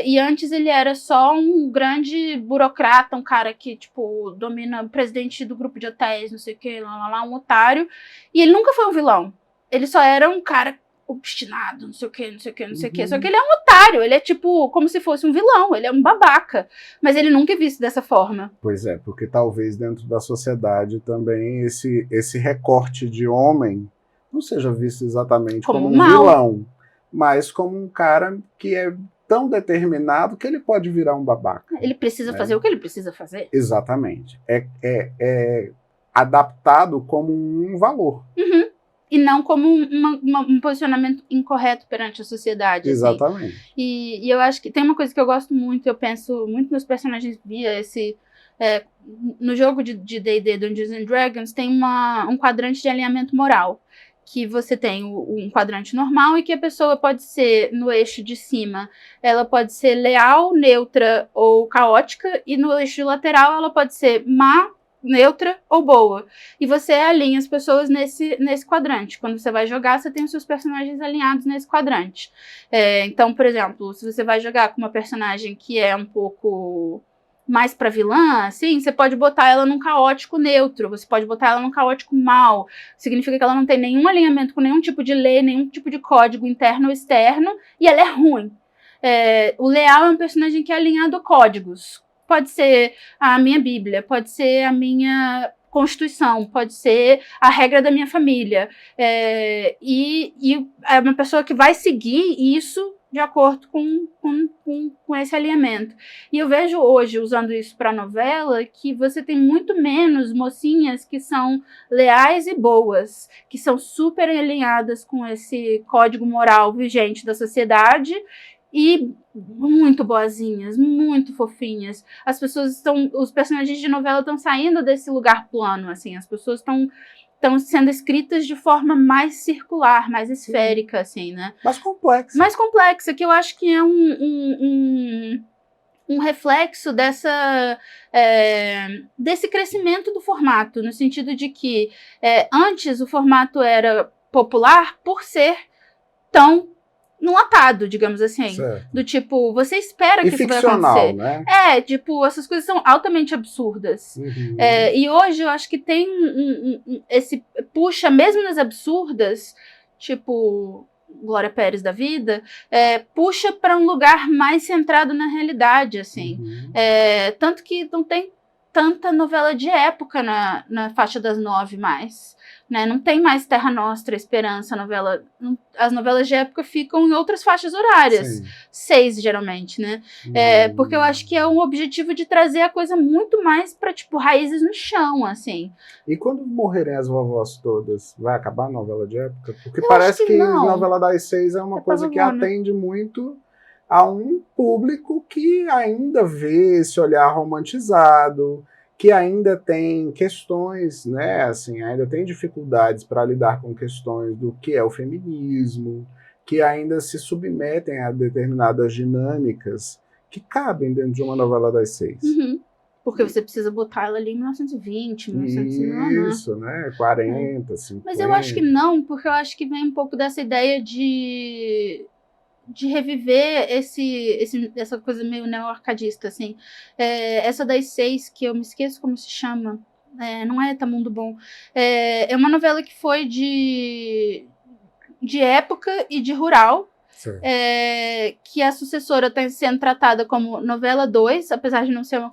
C: E antes ele era só um grande burocrata, um cara que, tipo, domina o presidente do grupo de hotéis, não sei o que, um otário. E ele nunca foi um vilão. Ele só era um cara obstinado, não sei o que, não sei o que, não sei o que. Só que ele é um otário, ele é tipo como se fosse um vilão, ele é um babaca. Mas ele nunca é visto dessa forma.
B: Pois é, porque talvez dentro da sociedade também esse recorte de homem não seja visto exatamente como um vilão, mas como um cara que é tão determinado que ele pode virar um babaca.
C: Ele precisa fazer o que ele precisa fazer.
B: Exatamente. É adaptado como um valor.
C: E não como um posicionamento incorreto perante a sociedade.
B: Exatamente.
C: Assim. E eu acho que tem uma coisa que eu gosto muito, eu penso muito nos personagens via esse... no jogo de D&D, Dungeons and Dragons, tem um quadrante de alinhamento moral. Que você tem um quadrante normal e que a pessoa pode ser, no eixo de cima, ela pode ser leal, neutra ou caótica, e no eixo lateral ela pode ser má, neutra ou boa. E você alinha as pessoas nesse quadrante. Quando você vai jogar, você tem os seus personagens alinhados nesse quadrante. Então, por exemplo, se você vai jogar com uma personagem que é um pouco mais pra vilã, assim, você pode botar ela num caótico neutro, você pode botar ela num caótico mau. Significa que ela não tem nenhum alinhamento com nenhum tipo de lei, nenhum tipo de código interno ou externo, e ela é ruim. O leal é um personagem que é alinhado a códigos. Pode ser a minha Bíblia, pode ser a minha Constituição, pode ser a regra da minha família. E é uma pessoa que vai seguir isso de acordo com esse alinhamento. E eu vejo hoje, usando isso para novela, que você tem muito menos mocinhas que são leais e boas, que são super alinhadas com esse código moral vigente da sociedade e muito boazinhas, muito fofinhas. Os personagens de novela estão saindo desse lugar plano, assim, as pessoas estão sendo escritas de forma mais circular, mais esférica, assim, né?
B: Mais complexa.
C: Mais complexa, que eu acho que é um reflexo desse crescimento do formato, no sentido de que antes o formato era popular por ser tão enlatado, digamos assim.
B: Certo.
C: Do tipo, você espera que isso vai acontecer.
B: Né?
C: Tipo, essas coisas são altamente absurdas.
B: Uhum.
C: E hoje eu acho que tem esse puxa, mesmo nas absurdas, tipo Glória Pérez da vida, puxa para um lugar mais centrado na realidade, assim.
B: Uhum.
C: Tanto que não tem tanta novela de época na faixa das 9 mais. Né? Não tem mais Terra Nostra, Esperança, novela. As novelas de época ficam em outras faixas horárias.
B: Sim.
C: 6, geralmente, né? Porque eu acho que é um objetivo de trazer a coisa muito mais para, tipo, raízes no chão, assim.
B: E quando morrerem as vovós todas, vai acabar a novela de época? Porque
C: Eu
B: parece
C: acho que não.
B: a novela das 6 é uma coisa que atende muito a um público que ainda vê esse olhar romantizado, que ainda tem questões, né, assim, ainda tem dificuldades para lidar com questões do que é o feminismo, que ainda se submetem a determinadas dinâmicas que cabem dentro de uma novela das 6.
C: Uhum. Porque você precisa botar ela ali em 1920, 1919.
B: Isso, né, 40, 50.
C: Mas eu acho que não, porque eu acho que vem um pouco dessa ideia de reviver essa coisa meio neo-arcadista, assim. Essa das 6, que eu me esqueço como se chama, não é Tamundo Bom, é uma novela que foi de época e de rural, que a sucessora está sendo tratada como novela 2, apesar de não ser uma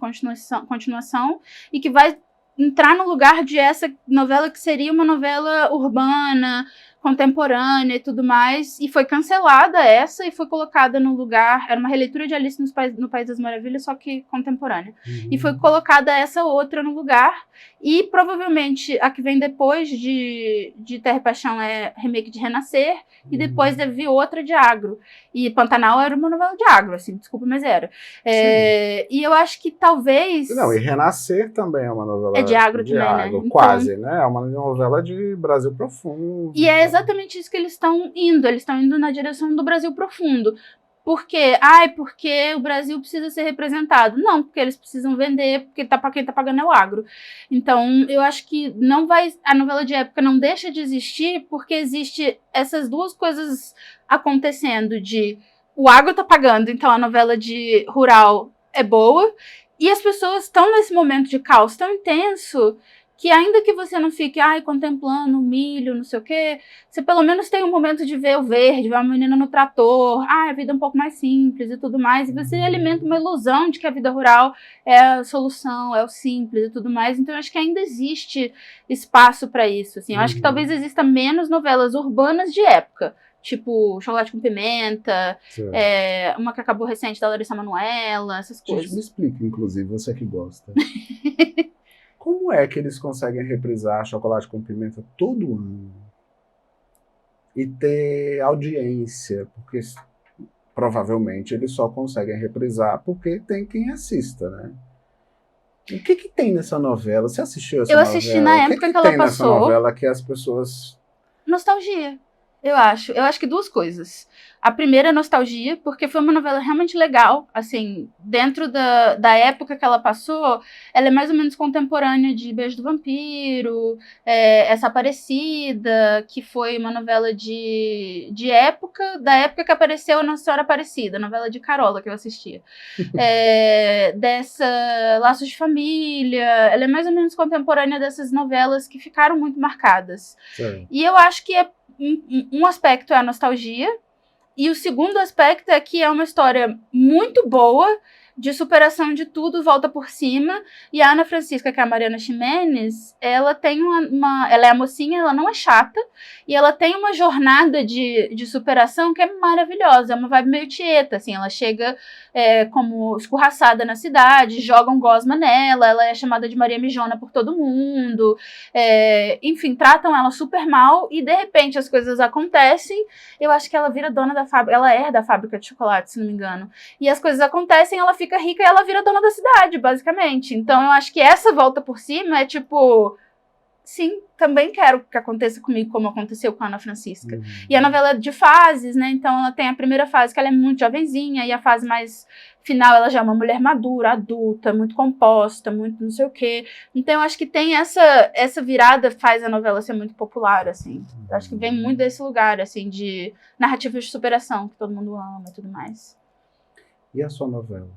C: continuação, e que vai entrar no lugar de essa novela que seria uma novela urbana, contemporânea e tudo mais, e foi cancelada essa e foi colocada no lugar, era uma releitura de Alice no País das Maravilhas, só que contemporânea.
B: Uhum.
C: E foi colocada essa outra no lugar, e provavelmente a que vem depois de Terra e Paixão é remake de Renascer, e depois deve vir outra de agro. E Pantanal era uma novela de agro, assim, desculpa, mas era. E eu acho que talvez...
B: Não, e Renascer também é uma novela
C: de agro também,
B: agro,
C: né?
B: quase, né? É uma novela de Brasil profundo.
C: E é exatamente isso que eles estão indo na direção do Brasil profundo. Por quê? Porque o Brasil precisa ser representado. Não, porque eles precisam vender, porque quem tá pagando é o agro. Então, eu acho que a novela de época não deixa de existir, porque existe essas duas coisas acontecendo, o agro tá pagando, então a novela de rural é boa, e as pessoas estão nesse momento de caos tão intenso, que ainda que você não fique contemplando o milho, não sei o quê, você pelo menos tem um momento de ver o verde, ver uma menina no trator, a vida é um pouco mais simples e tudo mais, e você alimenta uma ilusão de que a vida rural é a solução, é o simples e tudo mais. Então eu acho que ainda existe espaço para isso, assim. Eu acho que talvez exista menos novelas urbanas de época, tipo Chocolate com Pimenta, uma que acabou recente da Larissa Manoela, essas coisas.
B: Gente, me explica, inclusive, você que gosta. Como é que eles conseguem reprisar Chocolate com Pimenta todo ano? E ter audiência? Porque provavelmente eles só conseguem reprisar porque tem quem assista, né? O que tem nessa novela? Você assistiu essa novela?
C: Eu assisti na época que ela
B: tem
C: passou.
B: Nessa novela que as pessoas...
C: Nostalgia. Eu acho que duas coisas. A primeira é nostalgia, porque foi uma novela realmente legal, assim, dentro da época que ela passou, ela é mais ou menos contemporânea de Beijo do Vampiro, essa Aparecida, que foi uma novela de época, da época que apareceu a Nossa Senhora Aparecida, novela de Carola que eu assistia. Dessa Laços de Família, ela é mais ou menos contemporânea dessas novelas que ficaram muito marcadas.
B: Sim.
C: E eu acho que um aspecto é a nostalgia, e o segundo aspecto é que é uma história muito boa, de superação de tudo, volta por cima. E a Ana Francisca, que é a Mariana Ximenes, ela tem ela é a mocinha, ela não é chata, e ela tem uma jornada de superação que é maravilhosa, é uma vibe meio Tieta, assim, ela chega como escorraçada na cidade, jogam gosma nela, ela é chamada de Maria Mijona por todo mundo, enfim, tratam ela super mal, e de repente as coisas acontecem, eu acho que ela vira dona da fábrica, ela herda a fábrica de chocolate, se não me engano, e as coisas acontecem, ela fica rica e ela vira dona da cidade, basicamente. Então eu acho que essa volta por cima é tipo, sim, também quero que aconteça comigo como aconteceu com a Ana Francisca. E a novela é de fases, né? Então ela tem a primeira fase que ela é muito jovenzinha, e a fase mais final ela já é uma mulher madura, adulta, muito composta, muito não sei o quê. Então eu acho que tem essa virada, faz a novela ser muito popular, assim. Eu acho que vem muito desse lugar, assim, de narrativas de superação, que todo mundo ama e tudo mais.
B: E a sua novela?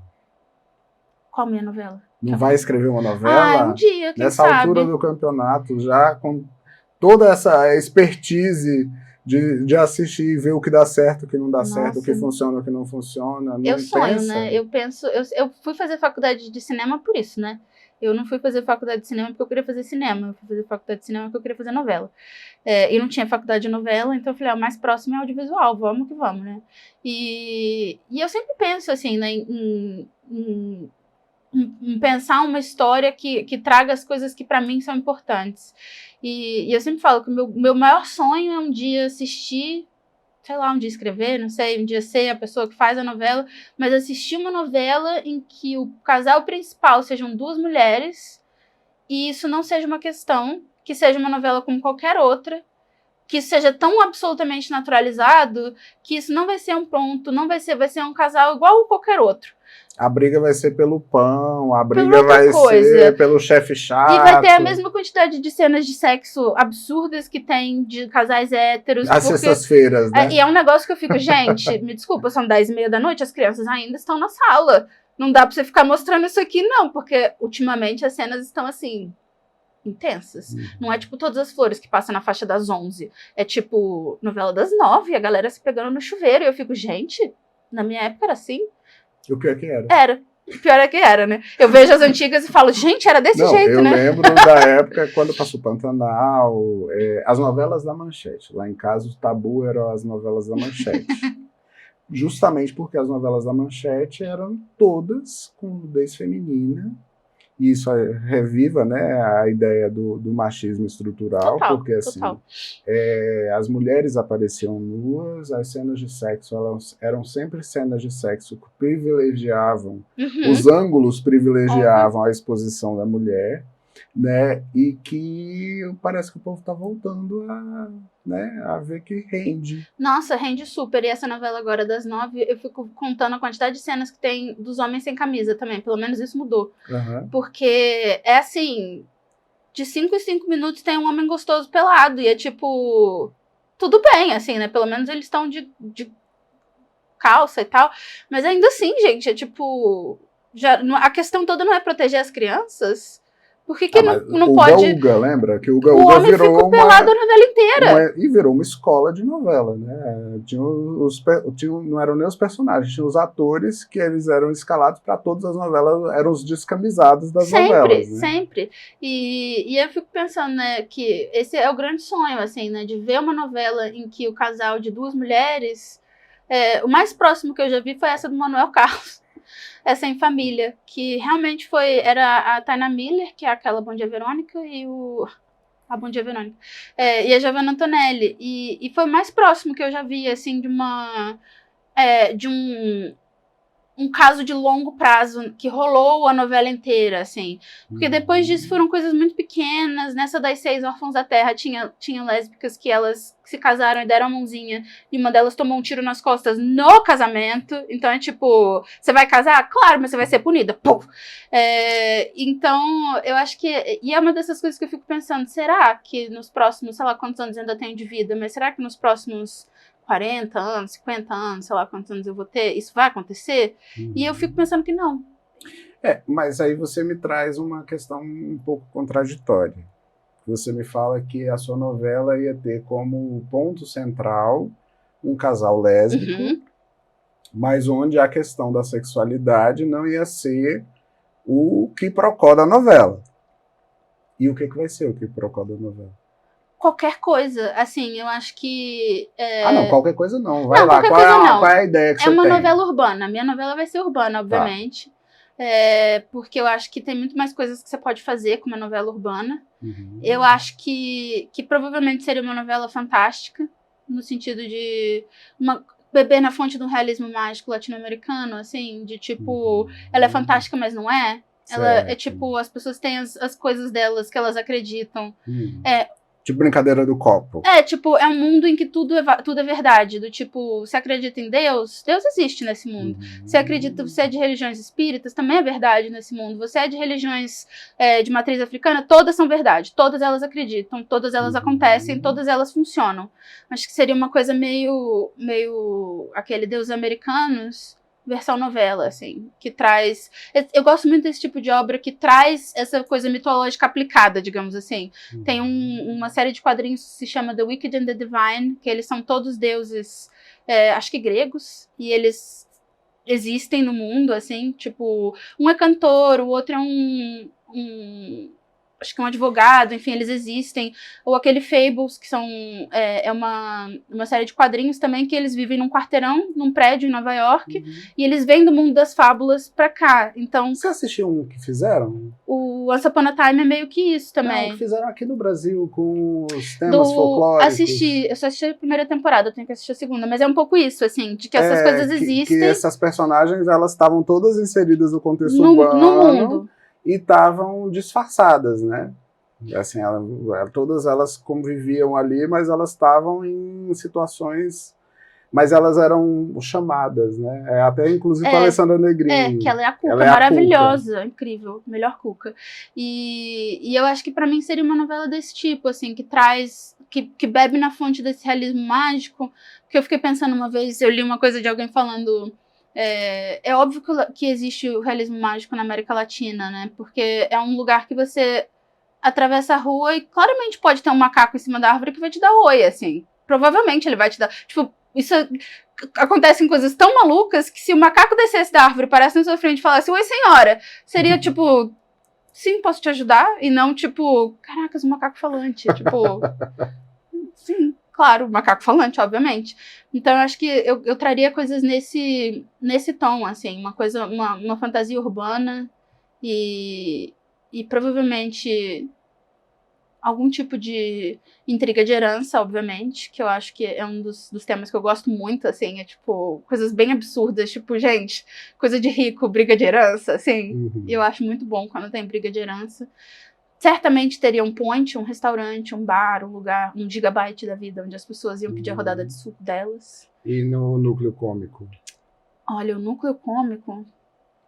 C: Qual minha novela?
B: Não vai escrever uma novela?
C: Um dia, quem
B: nessa
C: sabe.
B: altura do campeonato, já com toda essa expertise de assistir e ver o que dá certo, o que não dá certo, o que funciona, o que não funciona. Não
C: eu sonho,
B: pensa?
C: né? Eu penso... Eu fui fazer faculdade de cinema por isso, né? Eu não fui fazer faculdade de cinema porque eu queria fazer cinema. Eu fui fazer faculdade de cinema porque eu queria fazer novela. E não tinha faculdade de novela, então eu falei, o mais próximo é audiovisual, vamos que vamos, né? E eu sempre penso, assim, né, em pensar uma história que traga as coisas que para mim são importantes. E eu sempre falo que o meu maior sonho é um dia assistir, sei lá, um dia escrever, não sei, um dia ser a pessoa que faz a novela, mas assistir uma novela em que o casal principal sejam duas mulheres e isso não seja uma questão, que seja uma novela como qualquer outra, que seja tão absolutamente naturalizado que isso não vai ser um ponto, vai ser um casal igual a qualquer outro.
B: A briga vai ser pelo pão, a briga vai ser pelo chefe chato.
C: E vai ter a mesma quantidade de cenas de sexo absurdas que tem de casais héteros.
B: Às sextas-feiras, né?
C: E é um negócio que eu fico, gente, me desculpa, são 10h30 da noite, as crianças ainda estão na sala. Não dá pra você ficar mostrando isso aqui, não, porque ultimamente as cenas estão assim, intensas. Não é tipo Todas as Flores que passa na faixa das 11. É tipo novela das 9, a galera se pegando no chuveiro. E eu fico, gente, na minha época era assim.
B: E o pior que era?
C: Era. O pior é que era, né? Eu vejo as antigas e falo, gente, era desse jeito, né?
B: Eu lembro da época quando passou Pantanal, as novelas da Manchete. Lá em casa o tabu eram as novelas da Manchete. Justamente porque as novelas da Manchete eram todas com nudez feminina. E isso reviva, né, a ideia do machismo estrutural,
C: total,
B: porque assim, as mulheres apareciam nuas, as cenas de sexo eram sempre cenas de sexo que privilegiavam, os ângulos privilegiavam a exposição da mulher, né, e que parece que o povo está voltando a ver que rende.
C: Nossa, rende super. E essa novela agora das 9, eu fico contando a quantidade de cenas que tem dos homens sem camisa também. Pelo menos isso mudou. Porque é assim, de 5 em 5 minutos tem um homem gostoso pelado. E é tipo, tudo bem, assim, né? Pelo menos eles estão de calça e tal. Mas ainda assim, gente, é tipo... a questão toda não é proteger as crianças... Por que não pode...
B: Uga, lembra? Que o
C: homem ficou pelado a novela inteira.
B: E virou uma escola de novela, né? Não eram nem os personagens, tinha os atores que eles eram escalados para todas as novelas, eram os descamisados das novelas. Né?
C: Sempre. E eu fico pensando, né, que esse é o grande sonho, assim, né, de ver uma novela em que o casal de duas mulheres... o mais próximo que eu já vi foi essa do Manuel Carlos. Essa Em Família, que realmente era a Taina Miller, que é aquela Bom Dia Verônica, e a Bom Dia Verônica, e a Giovanna Antonelli, e foi o mais próximo que eu já vi, assim, de um caso de longo prazo, que rolou a novela inteira, assim, porque depois disso foram coisas muito pequenas. Nessa das 6 Órfãos da Terra tinha lésbicas que elas se casaram e deram a mãozinha, e uma delas tomou um tiro nas costas no casamento. Então é tipo, você vai casar? Claro, mas você vai ser punida. Pum! Então eu acho que, e é uma dessas coisas que eu fico pensando, será que nos próximos, sei lá quantos anos ainda tenho de vida, mas será que nos próximos 40 anos, 50 anos, sei lá quantos anos eu vou ter, isso vai acontecer? E eu fico pensando que não.
B: Mas aí você me traz uma questão um pouco contraditória. Você me fala que a sua novela ia ter como ponto central um casal lésbico, mas onde a questão da sexualidade não ia ser o quiprocó da novela. E o que vai ser o quiprocó da novela?
C: Qualquer coisa, assim, eu acho que...
B: não, qualquer coisa não. Vai
C: não,
B: lá, qual é a ideia que você tem?
C: É uma novela urbana. Minha novela vai ser urbana, obviamente. Porque eu acho que tem muito mais coisas que você pode fazer com uma novela urbana.
B: Uhum.
C: Eu acho que provavelmente seria uma novela fantástica, no sentido de beber na fonte do realismo mágico latino-americano, assim, de tipo, ela é fantástica, mas não é. Ela é tipo, as pessoas têm as coisas delas que elas acreditam.
B: Tipo brincadeira do copo.
C: Tipo, é um mundo em que tudo é verdade. Do tipo, você acredita em Deus? Deus existe nesse mundo. Você é de religiões espíritas? Também é verdade nesse mundo. Você é de religiões de matriz africana? Todas são verdade. Todas elas acreditam, todas elas acontecem, todas elas funcionam. Acho que seria uma coisa meio aquele Deus Americanos, versão novela, assim, que traz... Eu gosto muito desse tipo de obra que traz essa coisa mitológica aplicada, digamos assim. Tem uma série de quadrinhos que se chama The Wicked and the Divine, que eles são todos deuses, acho que gregos, e eles existem no mundo, assim, tipo, um é cantor, o outro é acho que um advogado, enfim, eles existem. Ou aquele Fables, que são uma série de quadrinhos também, que eles vivem num quarteirão, num prédio em Nova York, e eles vêm do mundo das fábulas pra cá. Então,
B: você assistiu um que fizeram?
C: O Once Upon a Time é meio que isso também.
B: Não, que fizeram aqui no Brasil, com os temas folclóricos.
C: Eu só assisti a primeira temporada, eu tenho que assistir a segunda, mas é um pouco isso, assim, de que essas coisas existem.
B: Que essas personagens, elas estavam todas inseridas no contexto urbano.
C: No mundo.
B: E estavam disfarçadas, né? Assim, todas elas conviviam ali, mas elas estavam em situações... Mas elas eram chamadas, né? Até inclusive com a Alessandra Negrini.
C: Que ela é a Cuca, maravilhosa, incrível, melhor Cuca. E eu acho que pra mim seria uma novela desse tipo, assim, que traz... Que bebe na fonte desse realismo mágico. Porque eu fiquei pensando uma vez, eu li uma coisa de alguém falando... É óbvio que existe o realismo mágico na América Latina, né? Porque é um lugar que você atravessa a rua e claramente pode ter um macaco em cima da árvore que vai te dar oi, assim. Provavelmente ele vai te dar... Tipo, isso acontecem coisas tão malucas que se o macaco descesse da árvore, parasse na sua frente e falasse, oi senhora, seria tipo, sim, posso te ajudar? E não tipo, caracas, um macaco falante. Tipo, sim. Claro, macaco falante, obviamente. Então, eu acho que eu traria coisas nesse tom, assim, uma fantasia urbana e provavelmente algum tipo de intriga de herança, obviamente, que eu acho que é um dos temas que eu gosto muito, assim, tipo, coisas bem absurdas, tipo, gente, coisa de rico, briga de herança, assim. Eu acho muito bom quando tem briga de herança. Certamente teria um point, um restaurante, um bar, um lugar, um gigabyte da vida, onde as pessoas iam pedir a rodada de suco delas.
B: E no núcleo cômico?
C: Olha, o núcleo cômico...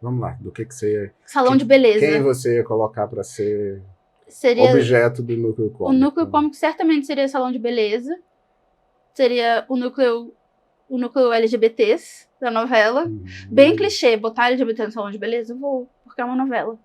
B: Vamos lá, do que você ia...
C: Salão de beleza.
B: Quem você ia colocar para ser objeto do núcleo cômico?
C: O núcleo cômico certamente seria salão de beleza. Seria o núcleo LGBTs da novela. Bem clichê, botar LGBT no salão de beleza? Eu vou, porque é uma novela.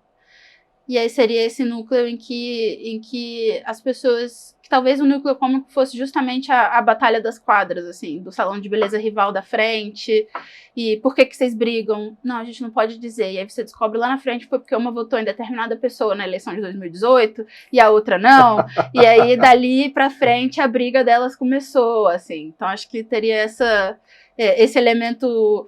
C: E aí seria esse núcleo em que as pessoas... Que talvez o núcleo cômico fosse justamente a batalha das quadras, assim, do salão de beleza rival da frente. E por que vocês brigam? Não, a gente não pode dizer. E aí você descobre lá na frente foi porque uma votou em determinada pessoa na eleição de 2018 e a outra não. E aí dali pra frente a briga delas começou, assim. Então acho que teria esse elemento...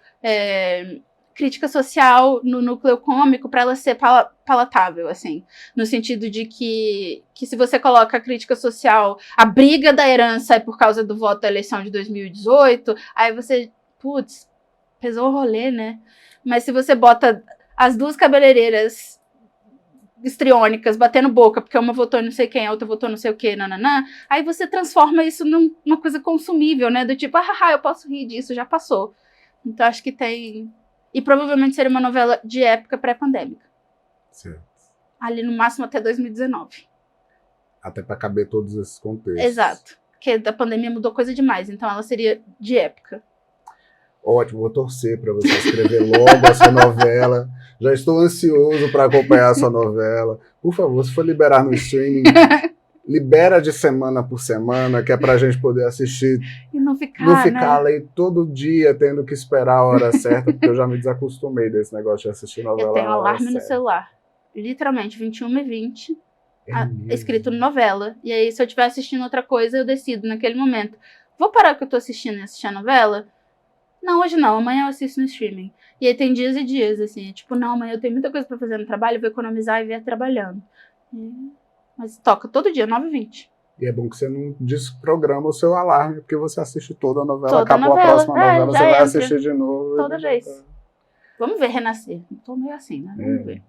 C: crítica social no núcleo cômico para ela ser palatável, assim, no sentido de que se você coloca a crítica social, a briga da herança é por causa do voto da eleição de 2018, aí você, putz, pesou o rolê, né? Mas se você bota as duas cabeleireiras histriônicas batendo boca, porque uma votou em não sei quem, a outra votou não sei o que, nananã, aí você transforma isso numa coisa consumível, né? Do tipo, eu posso rir disso, já passou. Então acho que tem... E provavelmente seria uma novela de época pré-pandêmica.
B: Certo.
C: Ali no máximo até 2019.
B: Até para caber todos esses contextos.
C: Exato. Porque a pandemia mudou coisa demais, então ela seria de época.
B: Ótimo, vou torcer para você escrever logo a sua novela. Já estou ansioso para acompanhar a sua novela. Por favor, se for liberar no streaming, libera de semana por semana, que é pra gente poder assistir,
C: E não ficar, né?
B: ali todo dia tendo que esperar a hora certa, porque eu já me desacostumei desse negócio de assistir novela.
C: Eu tenho
B: na hora
C: alarme no
B: certa.
C: celular. Literalmente, 21h20,
B: mesmo?
C: escrito novela. E aí, se eu estiver assistindo outra coisa, eu decido naquele momento. Vou parar o que eu tô assistindo e assistir a novela? Não, hoje não. Amanhã eu assisto no streaming. E aí tem dias e dias, assim. Tipo, não, amanhã eu tenho muita coisa pra fazer no trabalho, vou economizar e ver trabalhando. Mas toca todo dia, 9h20.
B: E é bom que você não desprograma o seu alarme, porque você assiste toda a novela,
C: Toda
B: acabou
C: novela.
B: a próxima novela,
C: já
B: você vai
C: entra.
B: assistir de novo.
C: Toda
B: e já
C: vez.
B: tá.
C: Vamos ver Renascer. Tô meio assim, né? Vamos ver.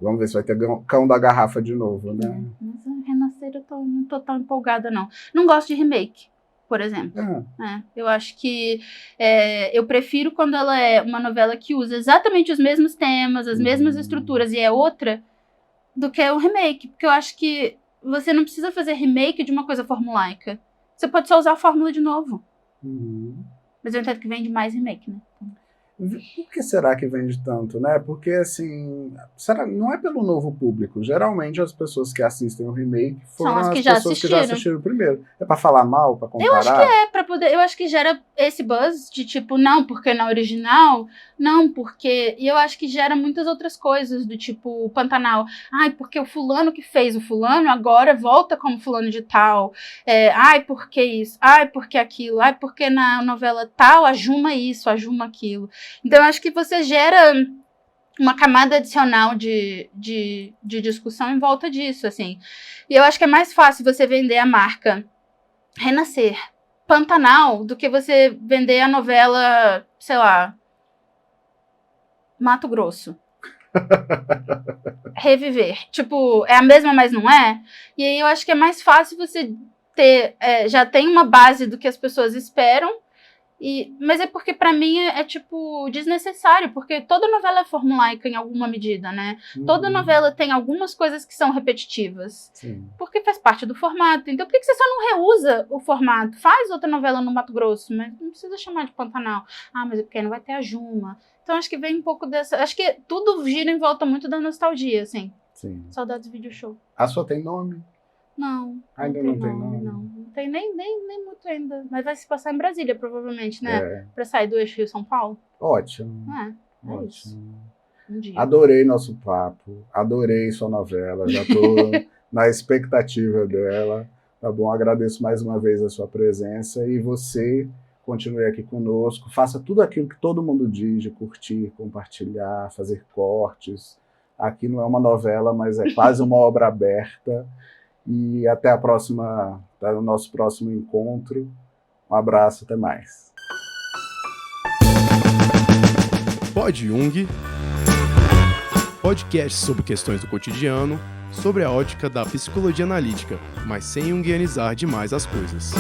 B: Vamos ver se vai ter Cão da Garrafa de novo, né?
C: Mas Renascer eu não tô tão empolgada, não. Não gosto de remake, por exemplo. Eu acho que eu prefiro quando ela é uma novela que usa exatamente os mesmos temas, as mesmas estruturas e é outra, do que o remake. Porque eu acho que você não precisa fazer remake de uma coisa formulaica. Você pode só usar a fórmula de novo. Mas eu entendo que vende mais remake, né?
B: Por que será que vende tanto, né? Porque, assim, não é pelo novo público. Geralmente, as pessoas que assistem o remake foram
C: São as que
B: as
C: já
B: pessoas que já assistiram primeiro. É pra falar mal, pra comparar?
C: Eu acho que pra poder. Eu acho que gera esse buzz de tipo, não, porque na original, não, porque. E eu acho que gera muitas outras coisas, do tipo, Pantanal. Ai, porque o fulano que fez o fulano agora volta como fulano de tal. Ai, porque isso? Ai, porque aquilo? Ai, porque na novela tal, a Juma isso, a Juma aquilo. Então, eu acho que você gera uma camada adicional de discussão em volta disso, assim. E eu acho que é mais fácil você vender a marca Renascer, Pantanal, do que você vender a novela, sei lá, Mato Grosso. Reviver. Tipo, é a mesma, mas não é? E aí eu acho que é mais fácil você ter... já tem uma base do que as pessoas esperam. Mas é porque, pra mim, tipo, desnecessário, porque toda novela é formulaica em alguma medida, né? Toda novela tem algumas coisas que são repetitivas.
B: Sim.
C: Porque faz parte do formato. Então, por que você só não reusa o formato? Faz outra novela no Mato Grosso, mas não precisa chamar de Pantanal. Ah, mas é porque não vai ter a Juma. Então, acho que vem um pouco dessa... Acho que tudo gira em volta muito da nostalgia, assim.
B: Sim.
C: Saudades do video show.
B: A sua tem nome?
C: Não.
B: Ainda não tem nome?
C: Não tem nem muito ainda. Mas vai se passar em Brasília, provavelmente, né? Pra sair do eixo Rio-São Paulo.
B: Ótimo.
C: É isso. Um dia.
B: Adorei nosso papo. Adorei sua novela. Já tô na expectativa dela. Tá bom? Agradeço mais uma vez a sua presença. E você continue aqui conosco. Faça tudo aquilo que todo mundo diz, de curtir, compartilhar, fazer cortes. Aqui não é uma novela, mas é quase uma obra aberta. E até a próxima, o nosso próximo encontro. Um abraço, até mais.
A: Pod Jung, podcast sobre questões do cotidiano, sobre a ótica da psicologia analítica, mas sem junguianizar demais as coisas.